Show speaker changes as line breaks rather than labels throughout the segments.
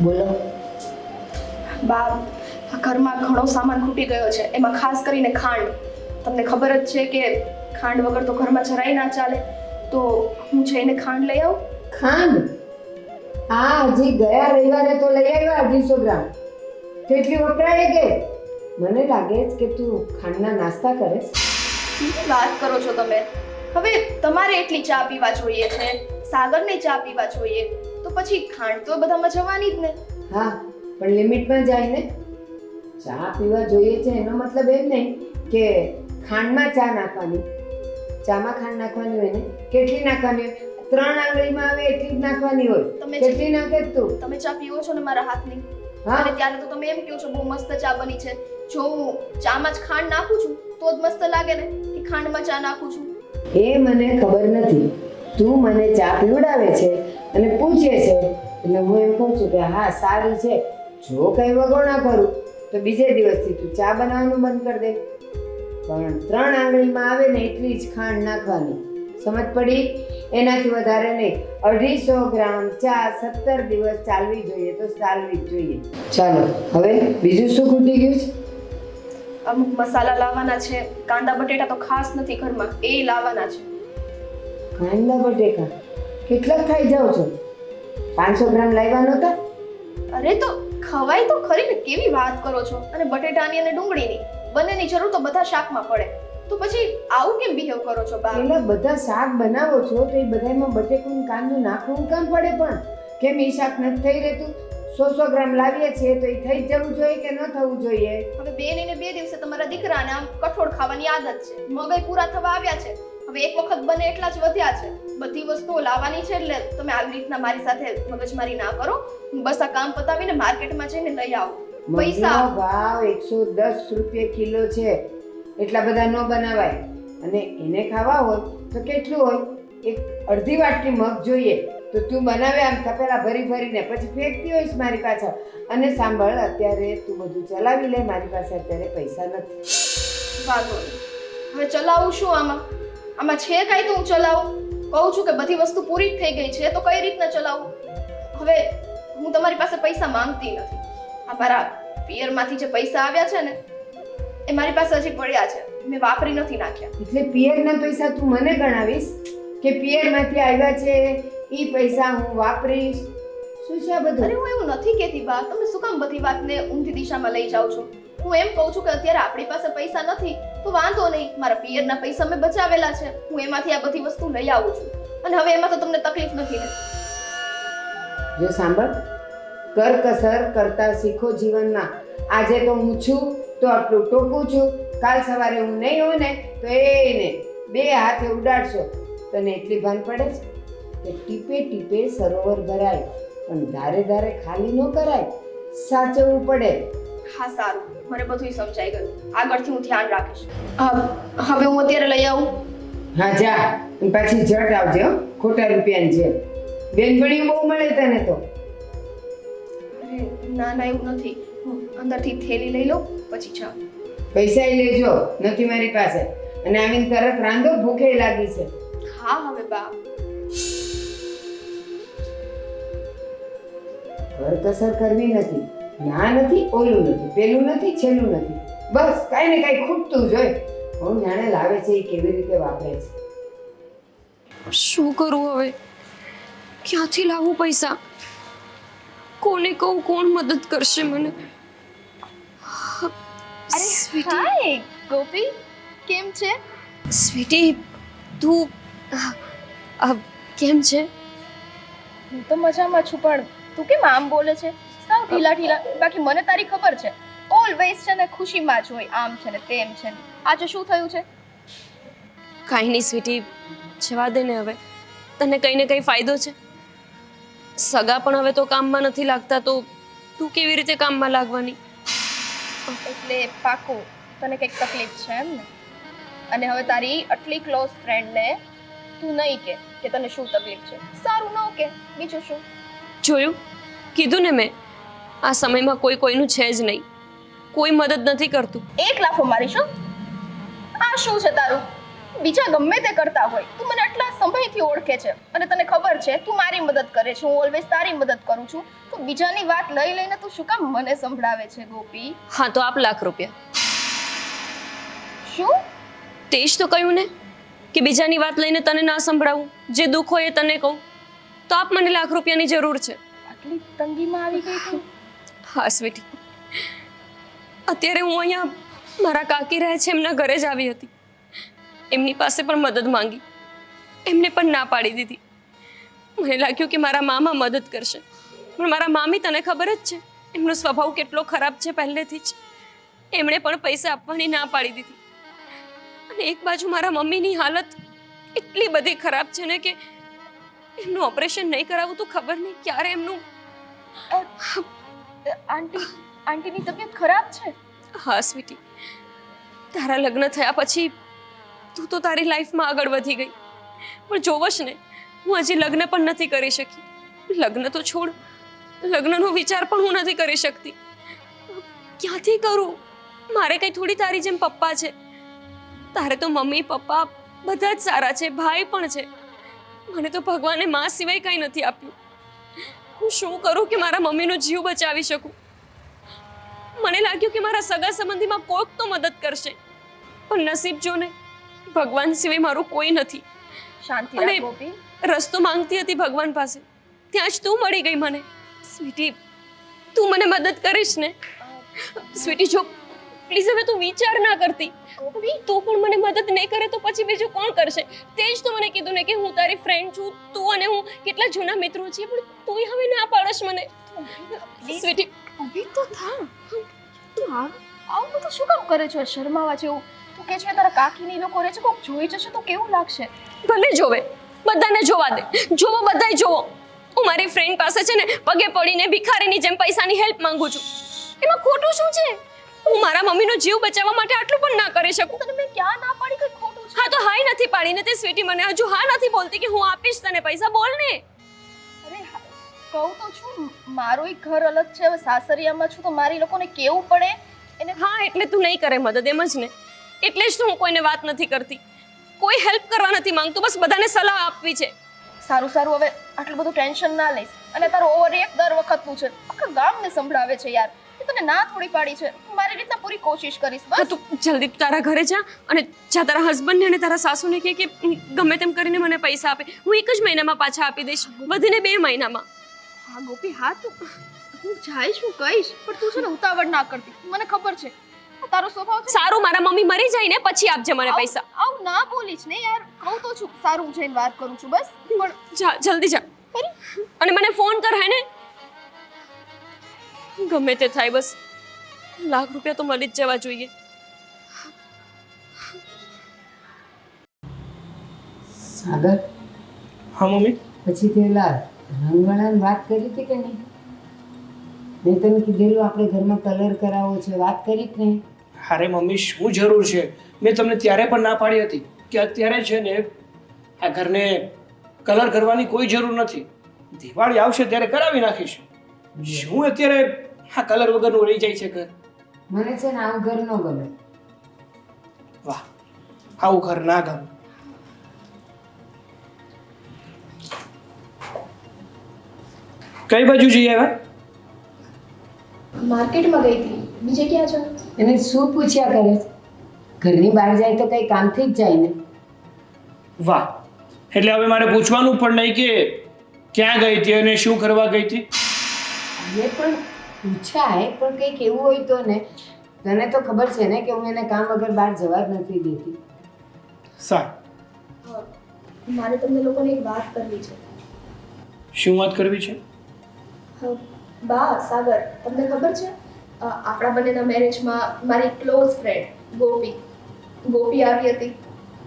બોલો.
બા, આ ઘરમાં ઘણો સામાન ખૂટી ગયો છે, એમાં ખાસ કરીને ખાંડ. તમને ખબર જ છે કે ખાંડ વગર તો ઘરમાં જરાય ના ચાલે. તો હું જઈને ખાંડ લઈ આવું.
ખાંડ? હા, હજી ગયા રવિવારે તો લઈ આવ્યા 250 ગ્રામ. કેટલી વપરાય કે? મને લાગે છે કે તું ખાંડના નાસ્તા કરે છે.
શું વાત કરો છો તમે? હવે તમારે એટલી ચા પીવા જોઈએ છે, સાગરને ચા પીવા જોઈએ, તો પછી ખાંડ તો બધામાં જવાની જ ને.
હા, પણ લિમિટમાં જાય ને. ચા પીવા જોઈએ છે એનો મતલબ એમ નહીં કે ખાંડમાં ચા નાખવાની. ચામાં ખાંડ નાખવાની હોય ને. કેટલી નાખવાની હોય? 3 આંગળીમાં આવે એટલી જ નાખવાની હોય. કેટલી નાખે તું?
તમે ચા પીવો છો ને મારા હાથની,
હા.
અને ત્યારે તો તમે એમ કહો છો બહુ મસ્ત ચા બની છે. જો હું ચામાં જ ખાંડ નાખું છું તો જ મસ્ત લાગે ને કે ખાંડમાં ચા નાખું છું.
એ મને ખબર નથી. તું મને ચા પીવડાવે છે અને પૂછે છે એટલે હું એમ કહું છું કે હા સારી છે. જો કઈ વગોણા કરું તો બીજે દિવસથી તું ચા બનાવવાનું બંધ કરી દે. પણ 3 આંગળીમાં આવે ને એટલી જ ખાંડ નાખવાની. સમજ પડી? એનાથી વધારે નહીં. 250 ગ્રામ ચા 17 દિવસ ચાલવી જોઈએ તો ચાલવી જ જોઈએ. ચાલો, હવે બીજું શું ખૂટી ગયું છે?
અમુક મસાલા લાવવાના છે, કાંદા બટેટા તો ખાસ નથી ઘરમાં, એ લાવવાના છે.
કાંદા બટેકા કેટલા ખાઈ જાઓ છો? 500 ગ્રામ લાવ્યા નહોતા?
અરે તો ખવાય તો ખરી ને, કેવી વાત કરો છો? અને બટેટાની અને ડુંગળીની બંનેની જરૂર તો બધા શાકમાં પડે, તો પછી આવું કેમ બિહેવ કરો છો બા?
એટલે બધા શાક બનાવો છો તો એ બધામાં બટેકું ને કાંદું નાખવું કામ પડે? પણ કેમ એ શાક નથી થઈ રહેતું? 100 ગ્રામ લાવીએ છીએ તો એ થઈ જ જવું જોઈએ કે ન થવું જોઈએ?
હવે 2 ને 2 દિવસે તમારા દીકરાને આમ કઠોળ ખાવાની આદત છે, મગજ પૂરા થવા આવ્યા છે. હવે એક વખત બને એટલા જ વધ્યા છે. બધી વસ્તુઓ લાવવાની છે એટલે તમે આવી રીતના મારી સાથે મગજમારી ના કરો. હું બસ આ કામ પતાવીને માર્કેટમાં જઈને લઈ આવું. પૈસા
મગનો ભાવ 110 રૂપિયા કિલો છે. એટલા બધા ન બનાવાય. અને એને ખાવા હોય તો કેટલું હોય? એક અડધી વાટકી મગ જોઈએ તો તું બનાવે આમ તપેલા ભરી ભરીને પછી ફેંકતી હોઈશ મારી પાછળ. અને સાંભળ, અત્યારે તું બધું ચલાવી લે, મારી પાસે અત્યારે પૈસા નથી.
વાંધો નહીં. હવે ચલાવું શું આમાં? આમાં છે કાંઈ તો હું ચલાવું. કહું છું કે બધી વસ્તુ પૂરી જ થઈ ગઈ છે તો કઈ રીતના ચલાવું? હવે હું તમારી પાસે પૈસા માંગતી નથી. આ મારા પિયરમાંથી જે પૈસા આવ્યા છે ને એ મારી પાસે હજી પડ્યા છે, મેં વાપરી નથી નાખ્યા.
એટલે પિયરના પૈસા તું મને ગણાવીશ કે પિયરમાંથી આવ્યા છે ઈ પૈસા હું વાપરીશ? શું છે આ બધું?
અરે હું એવું નથી કહેતી બા, તમે શું કામ બધી વાતને ઊંધી દિશામાં લઈ જાઓ છો? હું એમ કહું છું કે અત્યારે આપણી પાસે પૈસા નથી તો વાંધો નહીં, મારા પિયરના પૈસા મેં બચાવેલા છે, હું એમાંથી આ બધી વસ્તુ લઈ આવું છું. અને હવે એમાં તો તમને તકલીફ નથી ને?
જો સાંભળ, કરકસર કરતા શીખો જીવનમાં. આજે તો હું છું તો આટલું ટોકું છું, કાલ સવારે હું નહીં હોઉં ને તો એને 2 હાથે ઉડાડશો. તને એટલી ભાન પડે છે કે ટીપે ટીપે સરોવર ભરાય, પણ ધારે ધારે ખાલી ન કરાય. સાચવવું પડે.
હા સારું, મને બધું સમજાઈ ગયું. આગળથી હું ધ્યાન રાખીશ. હવે હું અત્યારે લઈ આવું.
હા જા, અને પાછી ઝટ આવજે હો, ખોટા રૂપિયાની છે. બેનપણીઓ બહુ મળે તને તો.
અરે ના ના, એવું નથી. હું અંદરથી થેલી લઈ લઉં પછી જાઉં.
પૈસા લેજો, નથી મારી પાસે. અને આવીને તરત રાંધો, ભૂખે લાગી છે.
હા હવે બા.
કરકસર કરવી નથી. ના નથી, ઓલું નથી, પેલું નથી, છેલ્લું નથી. બસ કાંઈ ને કાંઈ ખૂટતું જ હોય. કોણ જાણે લાવે છે એ કેવી રીતે વાપરે છે.
શું કરું હવે? ક્યાંથી લાવું પૈસા? કોને કહું? કોણ મદદ કરશે મને?
અરે હાય ગોપી, કેમ છે?
સ્વીટી, તું કેમ છે?
હું તો મજામાં છું, પણ તું કેમ આમ બોલે છે? સાવ ઢીલા ઢીલા. બાકી મને તારી ખબર છે, ઓલવેઝ છે ને ખુશીમાં જ હોય, આમ છે ને તેમ છે ને. આજે શું થયું છે?
કાંઈ નહીં સ્વીટી, જવા દે ને હવે. તને કંઈ ને કંઈ ફાયદો છે. સગા પણ હવે તો કામમાં નથી લાગતા, તો તું કેવી રીતે કામમાં લાગવાની?
એટલે પાકું તને કંઈક તકલીફ છે એમ ને? અને હવે તારી આટલી ક્લોઝ ફ્રેન્ડને તું નહીં કે તને શું તકલીફ છે? સારું ન કે, બીજું શું?
જોયું, કીધું ને મેં, આ સમયમાં કોઈ કોઈનું છે જ નહીં. કોઈ મદદ નથી કરતું.
એક લાફો મારીશ હો. આ શું છે તારું? બીજા ગમે તે કરતા હોય, તું મને આટલા સમયથી ઓળખે છે અને તને ખબર છે તું મારી મદદ કરે છે, હું ઓલવેઝ તારી મદદ કરું છું, તો બીજાની વાત લઈ લઈને તું શું કામ મને સંભળાવે છે ગોપી?
હા તો આપ ₹1,00,000.
શું?
તે જ તો કહ્યું ને કે બીજાની વાત લઈને તને ના સંભળાવું, જે દુઃખ હોય એ તને કહું. તો આપ મને ₹1,00,000ની જરૂર છે.
આટલી તંગીમાં આવી ગઈ તું?
હા સ્વીટી, અત્યારે હું અહીંયા મારા કાકી રહે છે એમના ઘરે જ આવી હતી. એમની પાસે પણ મદદ માંગી, એમને પણ ના પાડી દીધી. મને લાગ્યું કે મારા મામા મદદ કરશે, પણ મારા મામી તને ખબર જ છે એમનો સ્વભાવ કેટલો ખરાબ છે પહેલેથી જ. એમણે પણ પૈસા આપવાની ના પાડી દીધી. અને એક બાજુ મારા મમ્મીની હાલત એટલી બધી ખરાબ છે ને કે એમનું ઓપરેશન નહીં કરાવું તો ખબર નહીં ક્યારે એમનું.
આંટીની તબિયત ખરાબ છે?
હા સ્વીટી, તારા લગ્ન થયા પછી તું તો તારી લાઈફમાં આગળ વધી ગઈ, પણ જોવશ ને હું હજી લગ્ન પણ નથી કરી શકી. લગ્ન તો છોડ, લગ્નનો વિચાર પણ હું નથી કરી શકતી. ક્યાંથી કરું? મારે કઈ થોડી તારી જેમ પપ્પા છે. તારે તો મમ્મી પપ્પા બધા જ સારા છે, ભાઈ પણ છે. મને તો ભગવાને માં સિવાય કંઈ નથી આપ્યું. હું શું કરું કે મારા મમ્મીનો જીવ બચાવી શકું? મને લાગ્યું કે મારા સગા સંબંધીમાં કોઈક તો મદદ કરશે, પણ નસીબ જો ને ભગવાન સિવાય મારું કોઈ નથી.
શાંતિ
અને
રાખ ગોપી.
રસ્તો માંગતી હતી ભગવાન પાસે, ત્યાં જ તું મળી ગઈ મને. સ્વીટી, તું મને મદદ કરીશ ને? સ્વીટી જો પ્લીઝ, હવે તું વિચાર ના કરતી. તું પણ મને મદદ નહીં કરે તો પછી બીજું કોણ કરશે? તે જ તો મને કીધું ને કે હું તારી ફ્રેન્ડ છું, તું અને હું કેટલા જૂના મિત્રો છીએ, પણ તું હવે ના પાડશ મને. સ્વીટી
ઊભી તો થા. તું આવું બધું શું કામ કરે છો? શરમાવા જેવું. તું કે છે તારા કાકીની લોકો રહે છે, કોક જોઈ જશે તો કેવું લાગશે?
ભલે જોવે, બધાને જોવા દે. જોવો, બધાય જોવો. હું મારી ફ્રેન્ડ પાસે છે ને પગે પડીને ભિખારીની જેમ પૈસાની હેલ્પ માંગુ છું. એમાં ખોટું શું છે? હું મારા મમ્મીનો જીવ બચાવવા માટે આટલું પણ ના કરી શકું.
તને મેં ક્યાં ના પાડી? કઈ ખોટું છે?
હા તો હાય નથી પાડીને તે સ્વીટી મને હજુ હા નથી બોલતી કે હું આપીશ તને પૈસા. બોલ ને.
અરે કહું તો છું, મારું એક ઘર અલગ છે. હવે સાસરિયામાં છું તો મારી લોકોને કેવું પડે એને.
હા એટલે તું નહીં કરે મદદ, એમ જ ને? એટલે જ તો હું કોઈને વાત નથી કરતી, કોઈ હેલ્પ કરવા નથી માંગતું, બસ બધાને સલાહ આપવી છે.
સારું સારું, હવે આટલું બધું ટેન્શન ના લઈશ. અને તારો ઓવર રિએક્ટ દર વખતનું છે, આખા ગામને સંભળાવે છે યાર. તને ના થોડી પાડી છે, હું મારી રીતના પૂરી કોશિશ કરીશ.
હા
બસ
તું જલ્દી તારા ઘરે જા અને જા તારા હસબન્ડને અને તારા સાસુને કહે કે ગમે તેમ કરીને મને પૈસા આપે. હું એક જ મહિનામાં પાછા આપી દઈશ, વધીને 2 મહિનામાં.
હા ગોપી, હા તું હું જઈશ, હું કહીશ, પણ તું છે ને ઉતાવળ ના કરતી. મને ખબર છે આ તારો સ્વભાવ છે.
સારું, મારા મમ્મી મરી જાય ને પછી આપજે મને પૈસા.
આવું ના બોલીશ ને યાર, કહું તો છું. સારું, હું જઈને વાત કરું છું. બસ પણ
જા જલ્દી જા અને મને ફોન કર. હે ને? ગમે તે થાય, બસ ₹1,00,000 તો મળી જ જવા જોઈએ.
સાગર,
હા મમ્મી.
પછી પેલા રંગવાળાને વાત કરી હતી કે નહીં? મેં તને કીધેલું આપણે ઘરમાં કલર કરાવવો છે, વાત કરી જ નહીં?
અરે મમ્મી, શું જરૂર છે? મેં તમને ત્યારે પણ ના પાડી હતી કે અત્યારે છે ને આ ઘરને કલર કરવાની કોઈ જરૂર નથી. દિવાળી આવશે ત્યારે કરાવી નાખીશ. શું અત્યારે આ કલર વગરનું રહી જાય છે ઘર?
મને છે ને આવું ઘર ન ગમે.
વાહ, આવું ઘર ના ગમે. કઈ બાજુ જઈ આવ્યા?
માર્કેટમાં ગઈ હતી. બીજે ક્યાં છો?
એને શું પૂછ્યા કરે છે? ઘરની બહાર જાય તો કઈ કામથી જ જાય ને.
વાહ, એટલે હવે મારે પૂછવાનું પણ નહીં કે ક્યાં ગઈ હતી અને શું કરવા ગઈ હતી?
એ પણ પૂછાય, પણ કંઈક એવું હોય તો ને. તને તો ખબર છે ને કે હું એને કામ વગર બહાર જવા જ નથી દેતી.
સારું,
મારે તમને લોકોને એક વાત કરવી છે.
શું વાત કરવી છે?
બા સાગર, તમને ખબર છે આપણા બંનેના મેરેજમાં મારી ક્લોઝ ફ્રેન્ડ ગોપી આવી હતી.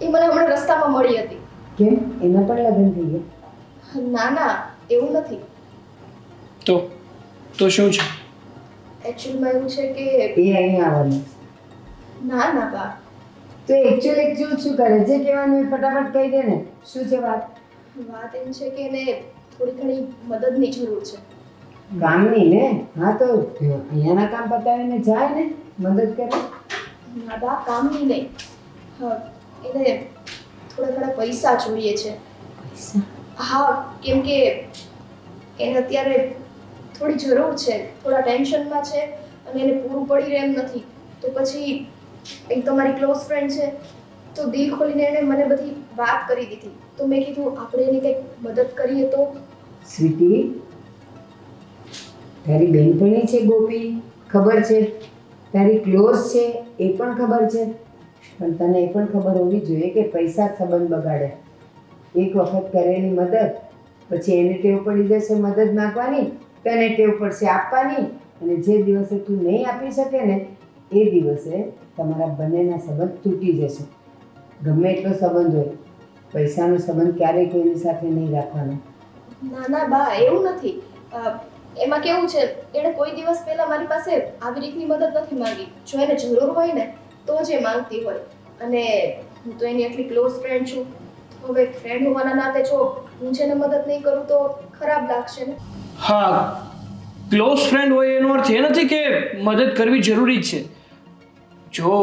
એ મને હમણાં રસ્તામાં મળી હતી.
કેમ, એના પણ લગ્ન થઈ ગયા?
ના ના, એવું નથી.
તો શું છે?
એકચ્યુઅલમાં એવું છે કે
એ અહીંયા આવવાનું.
ના ના બા,
તો એકચ્યુઅલ શું કરે? જે કહેવાનું એ ફટાફટ કહી દે ને. શું છે વાત?
વાત એમ છે કે એને થોડી ઘણી મદદની જરૂર છે.
કામની ને? હા તો અહીંયાના કામ પતાવીને જાય ને, મદદ કરે.
ના બા, કામની નહીં. હા, એને થોડા ઘણા પૈસા જોઈએ છે.
પૈસા?
હા, કેમ કે એને અત્યારે થોડી જરૂર છે, થોડા ટેન્શનમાં છે અને એને પૂરું પડી રહે એમ નથી. તો પછી એક તો મારી ક્લોઝ ફ્રેન્ડ છે, તો દિલ ખોલીને એણે મને બધી વાત કરી દીધી. તો મેં કીધું આપણે એની કંઈક મદદ કરીએ તો.
સ્વીટી, તારી બહેનપણી છે ગોપી, ખબર છે, તારી ક્લોઝ છે એ પણ ખબર છે, પણ તને એ પણ ખબર હોવી જોઈએ કે પૈસા જ સંબંધ બગાડે. એક વખત કરેલી મદદ પછી એને ટેવ પડી જશે મદદ માંગવાની, તને ટેવ પડશે આપવાની, અને જે દિવસે તું નહીં આપી શકે ને એ દિવસે તમારા બંનેના સંબંધ તૂટી જશે. ગમે એટલો સંબંધ હોય, પૈસાનો સંબંધ ક્યારેય કોઈની સાથે નહીં રાખવાનો.
ના ના બા, એવું નથી. એમાં કેવું છે, એણે કોઈ દિવસ પહેલા મારી પાસે આવી રીતની મદદ નથી માંગી. જો એને જરૂર હોય ને તો જ એ માંગતી હોય. અને હું તો એની એટલી ક્લોઝ ફ્રેન્ડ છું. તો હવે ફ્રેન્ડ હોવાના નાતે જો હું છે ને મદદ નહીં કરું તો ખરાબ લાગશે ને.
હા, ક્લોઝ ફ્રેન્ડ હોય એનો અર્થ એ નથી કે મદદ કરવી જરૂરી જ છે. જો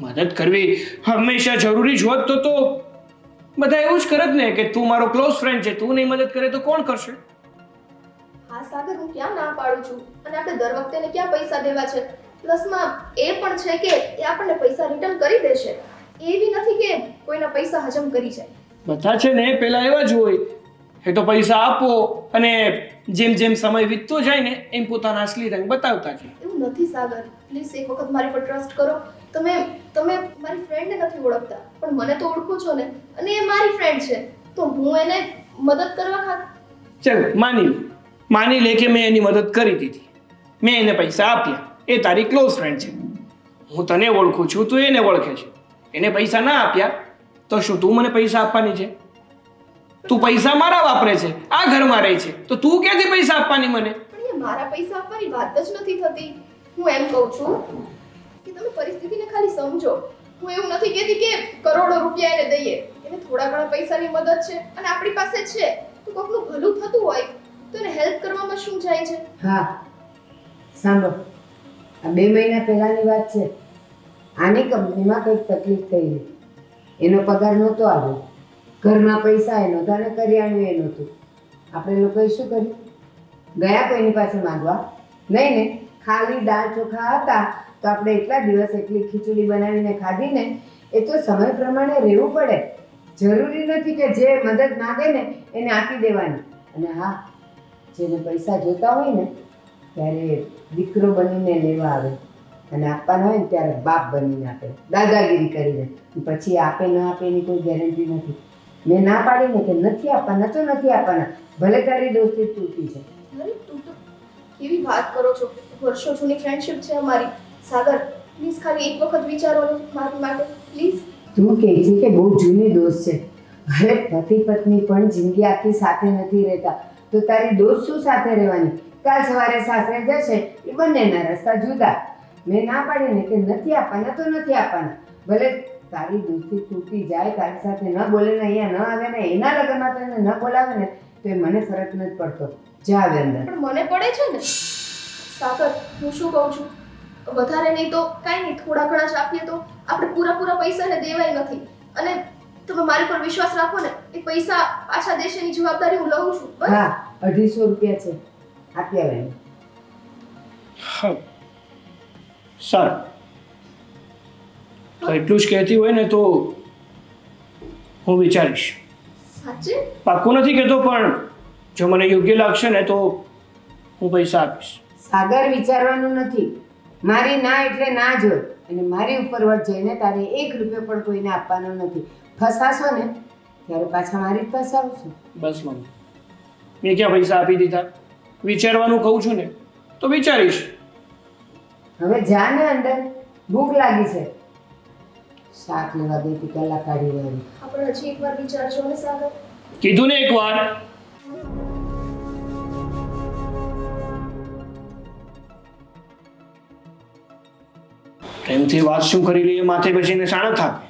મદદ કરવી હંમેશા જરૂરી જ હોત તો બધા એવું જ કરત ને કે તું મારો ક્લોઝ ફ્રેન્ડ છે, તું નહીં મદદ કરે તો કોણ કરશે?
હા સાગર, હું ક્યાં ના પાડું છું. અને આપણે દર વખતે એને ક્યાં પૈસા દેવા છે. પ્લસમાં એ પણ છે કે એ આપણને પૈસા રિટર્ન કરી દેશે. એવી નથી કે કોઈના પૈસા હજમ કરી જાય.
બધા છે ને પેલા એવા જ હોય, એ તો પૈસા આપો અને જેમ જેમ સમય વીતતો જાય ને એમ પોતાના અસલી રંગ બતાવતા જાય.
એવું નથી સાગર, પ્લીઝ એક વખત મારી પર ટ્રસ્ટ કરો. તમે મારી ફ્રેન્ડને નથી ઓળખતા, પણ મને તો ઓળખો છો ને, અને એ મારી ફ્રેન્ડ છે, તો હું એને મદદ કરવા
ચાલ માની લે કે મેં એની મદદ કરી દીધી, મેં એને પૈસા આપ્યા, એ તારી ક્લોઝ ફ્રેન્ડ છે. હું તને ઓળખું છું, તું એને ઓળખે છે. એને પૈસા ના આપ્યા તો શું તું મને પૈસા આપવાની છે? તું પૈસા મારા વાપરે છે, આ ઘરમાં રહે છે, તો તું ક્યાંથી પૈસા આપવાની મને?
પણ એ મારા પૈસા આપવાની વાત જ નથી થતી. હું એમ કહું છું કે તમે પરિસ્થિતિને ખાલી સમજો. હું એવું નથી કહેતી કે કરોડો રૂપિયા એને દઈએ. એને થોડા ઘણા પૈસાની મદદ છે અને આપણી પાસે છે, તો કોકનું ભલું થતું હોય તો એને હેલ્પ કરવામાં શું જાય છે?
હા, સાંભળો, આ 2 મહિના પહેલાંની વાત છે. આની કંપનીમાં કંઈક તકલીફ થઈ, એનો પગાર નહોતો આવ્યો, ઘરમાં પૈસા એ નહોતા અને કરિયાણું એ નહોતું. આપણે લોકોએ શું કર્યું? ગયા કોઈની પાસે માંગવા નહીં ને, ખાલી દાળ ચોખા હતા તો આપણે એટલા દિવસ એટલી ખીચડી બનાવીને ખાધીને. એ તો સમય પ્રમાણે રહેવું પડે. જરૂરી નથી કે જે મદદ માંગે ને એને આપી દેવાની. અને હા, જેને પૈસા જોતા હોય ને ત્યારે દીકરો બનીને લેવા આવે, અને આપવાના હોય ને ત્યારે બાપ બનીને આપે, દાદાગીરી કરીને. પછી આપે ન આપે એની કોઈ ગેરંટી નથી. મેં ના પાડીને કે નથી આપવાના તો નથી આપવાના, ભલે તારી દોસ્તી તૂટી છે.
અરે તું તો કેવી વાત કરો છો? વર્ષો જૂની ફ્રેન્ડશિપ છે અમારી. સાગર, પ્લીઝ ખાલી એક વખત વિચારો ને મારી માટે, પ્લીઝ.
તું કહે છે કે બહુ જૂની દોસ્ત છે. ભલે પતિ પત્ની પણ જિંદગી આખી સાથે નથી રહેતા, તો તારી દોસ્ત શું સાથે રહેવાની? કાલ સવારે સાસરે જશે, એ બંનેના રસ્તા જુદા. મેં ના પાડીને કે નથી આપવાના તો નથી આપવાના. ભલે તારી દોસ્તી તૂટી જાય, તારી સાથે ન બોલે ને અહીંયા ન આવે ને એના લગ્નમાં તને ન બોલાવે ને તો એ મને ફરક નથી પડતો. જા આવે અંદર.
પણ મને પડે છે ને સાગર. હું શું કહું છું, વધારે નહીં તો કાંઈ નહીં, થોડા ઘણા જ આપીએ તો આપણે પૂરા પૈસાને દેવાય નથી. અને તમે મારી પર વિશ્વાસ રાખો ને, એ પૈસા પાછા દેશની જવાબદારી હું લઉં છું. બસ.
હા, 250 રૂપિયા છે, આપી આવે.
હા, સારું. તો એટલું જ કહેતી હોય ને તો હું વિચારીશ.
સાચે?
પાક્કું નથી કહેતો, પણ જો મને યોગ્ય લાગશે ને તો હું પૈસા આપીશ.
સાગર, વિચારવાનું નથી. મારી ના એટલે ના જ હોય, અને મારી ઉપર વટ જઈને તારે 1 રૂપિયો પણ કોઈને આપવાનો નથી. ફસાશો ને ત્યારે પાછા મારી જ પાસે આવશો.
બસ મમ્મી, મેં ક્યાં પૈસા આપી દીધા? વિચારવાનું કહું છું ને તો વિચારીશ.
હવે જા ને અંદર, ભૂખ લાગી છે. શાક લેવા ગઈ હતી, કલાક કાઢી લેવાની.
આપણે હજી એકવાર વિચારજો ને સાગર.
કીધું ને એકવાર. પ્રેમથી વાત શું કરી લઈએ, માથે બેસીને શાણા થાપે.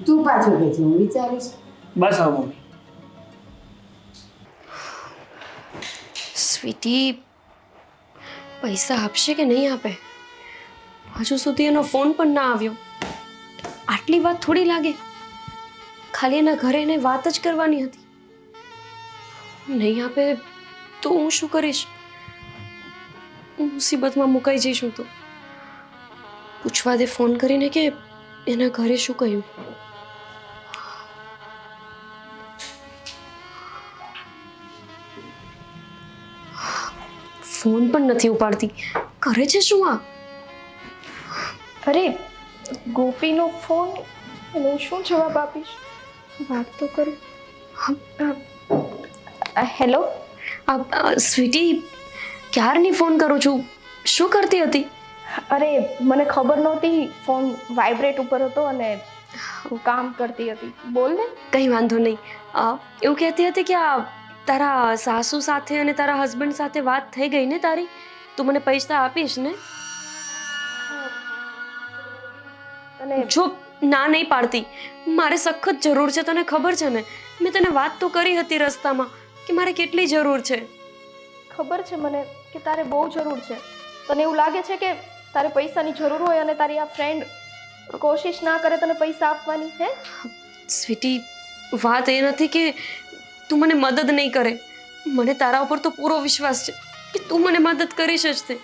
તું પાછો કે છે હું વિચારીશ.
બસ હવે મમ્મી.
સ્વીટી પૈસા આપશે કે નહીં આપે? હજુ સુધી એનો ફોન પણ ના આવ્યો. આટલી વાત થોડી લાગે? ખાલી એના ઘરે એને વાત જ કરવાની હતી. નહીં આપે તો હું શું કરીશ? હું મુસીબતમાં મુકાઈ જઈશ હું તો. પૂછવા દે ફોન કરીને કે એના ઘરે શું કહ્યું. ફોન પણ નથી ઉપાડતી. કરે છે શું આ?
અરે ગોપીનો ફોન, એનો શું જવાબ આપીશ? વાત તો કરું. હેલો.
સ્વીટી, ક્યારની ફોન કરું છું. શું કરતી હતી?
અરે મને ખબર નહોતી, ફોન વાઇબ્રેટ ઉપર હતો અને હું કામ કરતી હતી. બોલ ને.
કંઈ વાંધો નહીં. એવું કહેતી હતી કે આ તારા સાસુ સાથે અને તારા હસબન્ડ સાથે વાત થઈ ગઈ ને તારી? તું મને પૈસા આપીશ ને?
અને
જો ના નહીં પાડતી. મારે સખત જરૂર છે, તને ખબર છે ને. મેં તને વાત તો કરી હતી રસ્તામાં કે મારે કેટલી જરૂર છે.
ખબર છે મને કે તારે બહુ જરૂર છે. તને એવું લાગે છે કે તારે પૈસાની જરૂર હોય અને તારી આ ફ્રેન્ડ કોશિશ ના કરે તને પૈસા આપવાની? હે
સ્વીટી, વાત એ નથી કે તું મને મદદ નહીં કરે. મને તારા ઉપર તો પૂરો વિશ્વાસ છે કે તું મને મદદ કરીશ જ તે.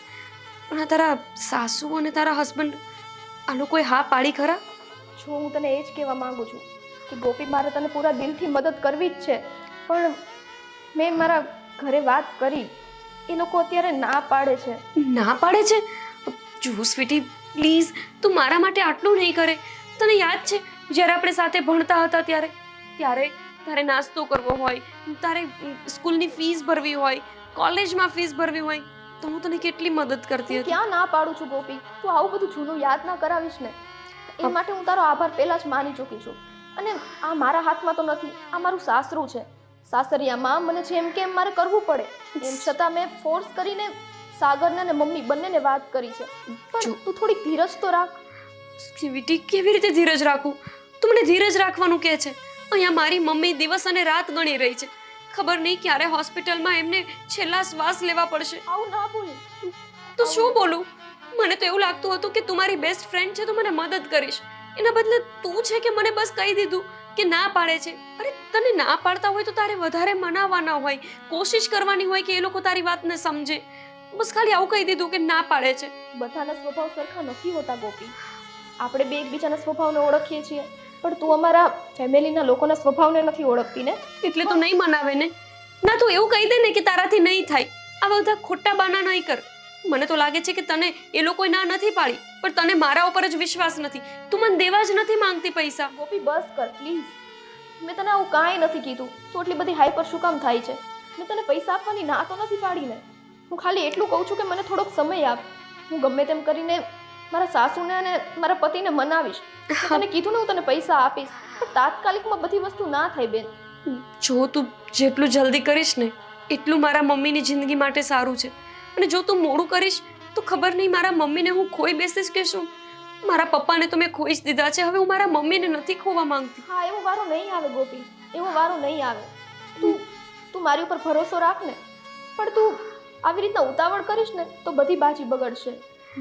પણ આ તારા સાસુ અને તારા હસબન્ડ, આ લોકોએ હા પાડી ખરા?
જો હું તને એ જ કહેવા માંગુ છું કે ગોપી, મારે તને પૂરા દિલથી મદદ કરવી જ છે, પણ મેં મારા ઘરે વાત કરી. એ લોકો અત્યારે ના પાડે છે.
ના પાડે છે? જો સ્વીટી, પ્લીઝ તું મારા માટે આટલું નહીં કરે. તને યાદ છે જ્યારે આપણે સાથે ભણતા હતા ત્યારે તારે નાસ્તો કરવો હોય, તારે સ્કૂલની ફીસ ભરવી હોય, કોલેજમાં ફીસ ભરવી હોય, તો હું તને કેટલી મદદ કરતી હતી.
ક્યાં ના પાડું છું ગોપી? તું આવું બધું જૂનું યાદ ના કરાવીશ ને. એ માટે હું તારો આભાર પહેલા જ માની ચૂકી છું. અને આ મારા હાથમાં તો નથી, આ મારું સાસરું છે. સાસરિયામાં મને જેમ કે એમ મારે કરવું પડે, એમ છતાં મેં ફોર્સ કરીને સાગરને અને મમ્મી બંનેને વાત કરી છે. પણ તું થોડી ધીરજ તો રાખ.
સ્વીટી, કેવી રીતે ધીરજ રાખું? તું મને ધીરજ રાખવાનું કહે છે. અહીંયા મારી મમ્મી દિવસ અને રાત ગણી રહી છે. ખબર નહીં ક્યારે હોસ્પિટલમાં એમને છેલ્લા શ્વાસ લેવા પડશે.
આવું ના બોલ.
તો શું બોલું? મને તો એવું લાગતું હતું કે તું મારી બેસ્ટ ફ્રેન્ડ છે તો મને મદદ કરીશ. એના બદલે તું છે કે મને બસ કહી દીધું કે ના પાડે છે. અરે તને ના પાડતા હોય તો તારે વધારે મનાવવાના હોય, કોશિશ કરવાની હોય કે એ લોકો તારી વાતને સમજે. બસ ખાલી આવું કહી દીધું કે ના પાડે છે.
બધાના સ્વભાવ સરખા નથી હોતા ગોપી. આપણે બે એકબીજાના સ્વભાવને ઓળખીએ છીએ, પણ તું અમારા ફેમિલીના લોકોના સ્વભાવને નથી ઓળખતી ને.
એટલે તું નહીં મનાવે ને? ના, તું એવું કહી દે ને કે તારાથી નહીં થાય. આ બધા ખોટા બાના નહીં કર. મને તો લાગે છે કે તને એ લોકોએ ના નથી પાડી, પણ તને મારા ઉપર જ વિશ્વાસ નથી. તું મને દેવા જ નથી માંગતી પૈસા.
ગોપી બસ કર પ્લીઝ. મેં તને આવું કાંઈ નથી કીધું. તું એટલી બધી હાઈપર શું કામ થાય છે? મેં તને પૈસા આપવાની ના તો નથી પાડીને. હું ખાલી એટલું કહું છું કે મને થોડોક સમય આપ. હું ગમે તેમ કરીને મારા સાસુને અને મારા પતિને મનાવીશ. તને કીધું ને હું તને પૈસા આપીશ, પણ તાત્કાલિકમાં બધી વસ્તુ ના થાય બેન.
જો તું જેટલું જલ્દી કરીશ ને એટલું મારા મમ્મીની જિંદગી માટે સારું છે. અને જો તું મોડું કરીશ તો ખબર નહીં મારા મમ્મીને હું ખોઈ બેસીશ કે શું. મારા પપ્પાને તો મેં ખોઈ જ દીધા છે. હવે હું મારા મમ્મીને નથી ખોવા માંગતી.
હા, એવો વારો નહીં આવે ગોપી, એવો વારો નહીં આવે. તું મારી ઉપર ભરોસો રાખ ને. પણ તું આવી રીતના ઉતાવળ કરીશ ને તો બધી બાજી બગડશે.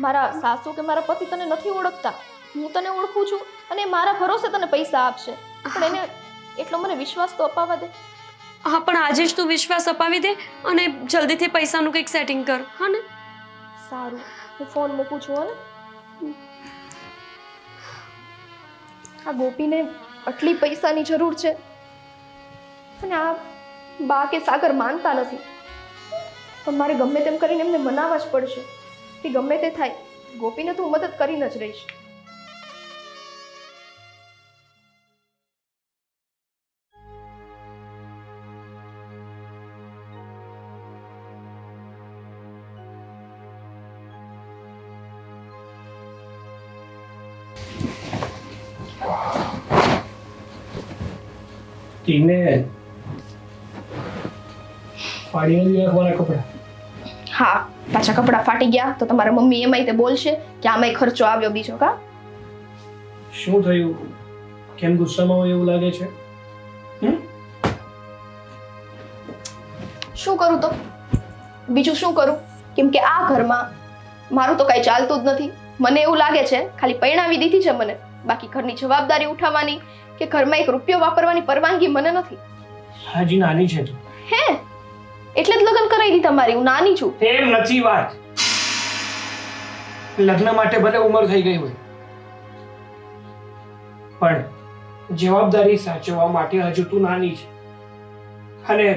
મારા સાસુ કે મારા પતિ તને નથી ઓળખતા, હું તને ઓળખું છું અને મારા ભરોસે તને પૈસા આપશે. પણ એને એટલો મને વિશ્વાસ તો અપાવવા દે.
હા, પણ આજે જ તું વિશ્વાસ અપાવી દે અને જલ્દીથી પૈસાનું કંઈક સેટિંગ કર. હા ને?
સારું, હું ફોન મૂકું છું. હે ને? આ ગોપીને આટલી પૈસાની જરૂર છે અને આ બા કે સાગર માનતા નથી. પણ મારે ગમે તેમ કરીને એમને મનાવવા જ પડશે કે ગમે તે થાય ગોપીને તો હું મદદ કરીને જ રહીશ.
તીને ફાડી નથી નાખવાના કપડા.
હા, પાછા કપડાં ફાટી ગયા તો તમારા મમ્મી એમાંય તે બોલશે કે આમાંય ખર્ચો આવ્યો બીજો. કા
શું થયું? કેમ ગુસ્સામાં હોય એવું લાગે છે?
શું કરું તો બીજું શું કરું? કેમ કે આ ઘરમાં મારું તો કાંઈ ચાલતું જ નથી. મને એવું લાગે છે ખાલી પરણાવી દીધી છે મને, બાકી ઘરની જવાબદારી ઉઠાવવાની કે ઘરમાં એક રૂપિયો વાપરવાની પરવાનગી મને નથી.
હાજી નાની છે તું.
હે એટલે જ લગ્ન કરાવી કરાવી દી તમારી, હું નાની છું.
એમ નથી વાત. લગ્ન માટે ભલે ઉંમર થઈ ગઈ હોય, પણ જવાબદારી સાચવવા માટે હજુ તું નાની છે. અને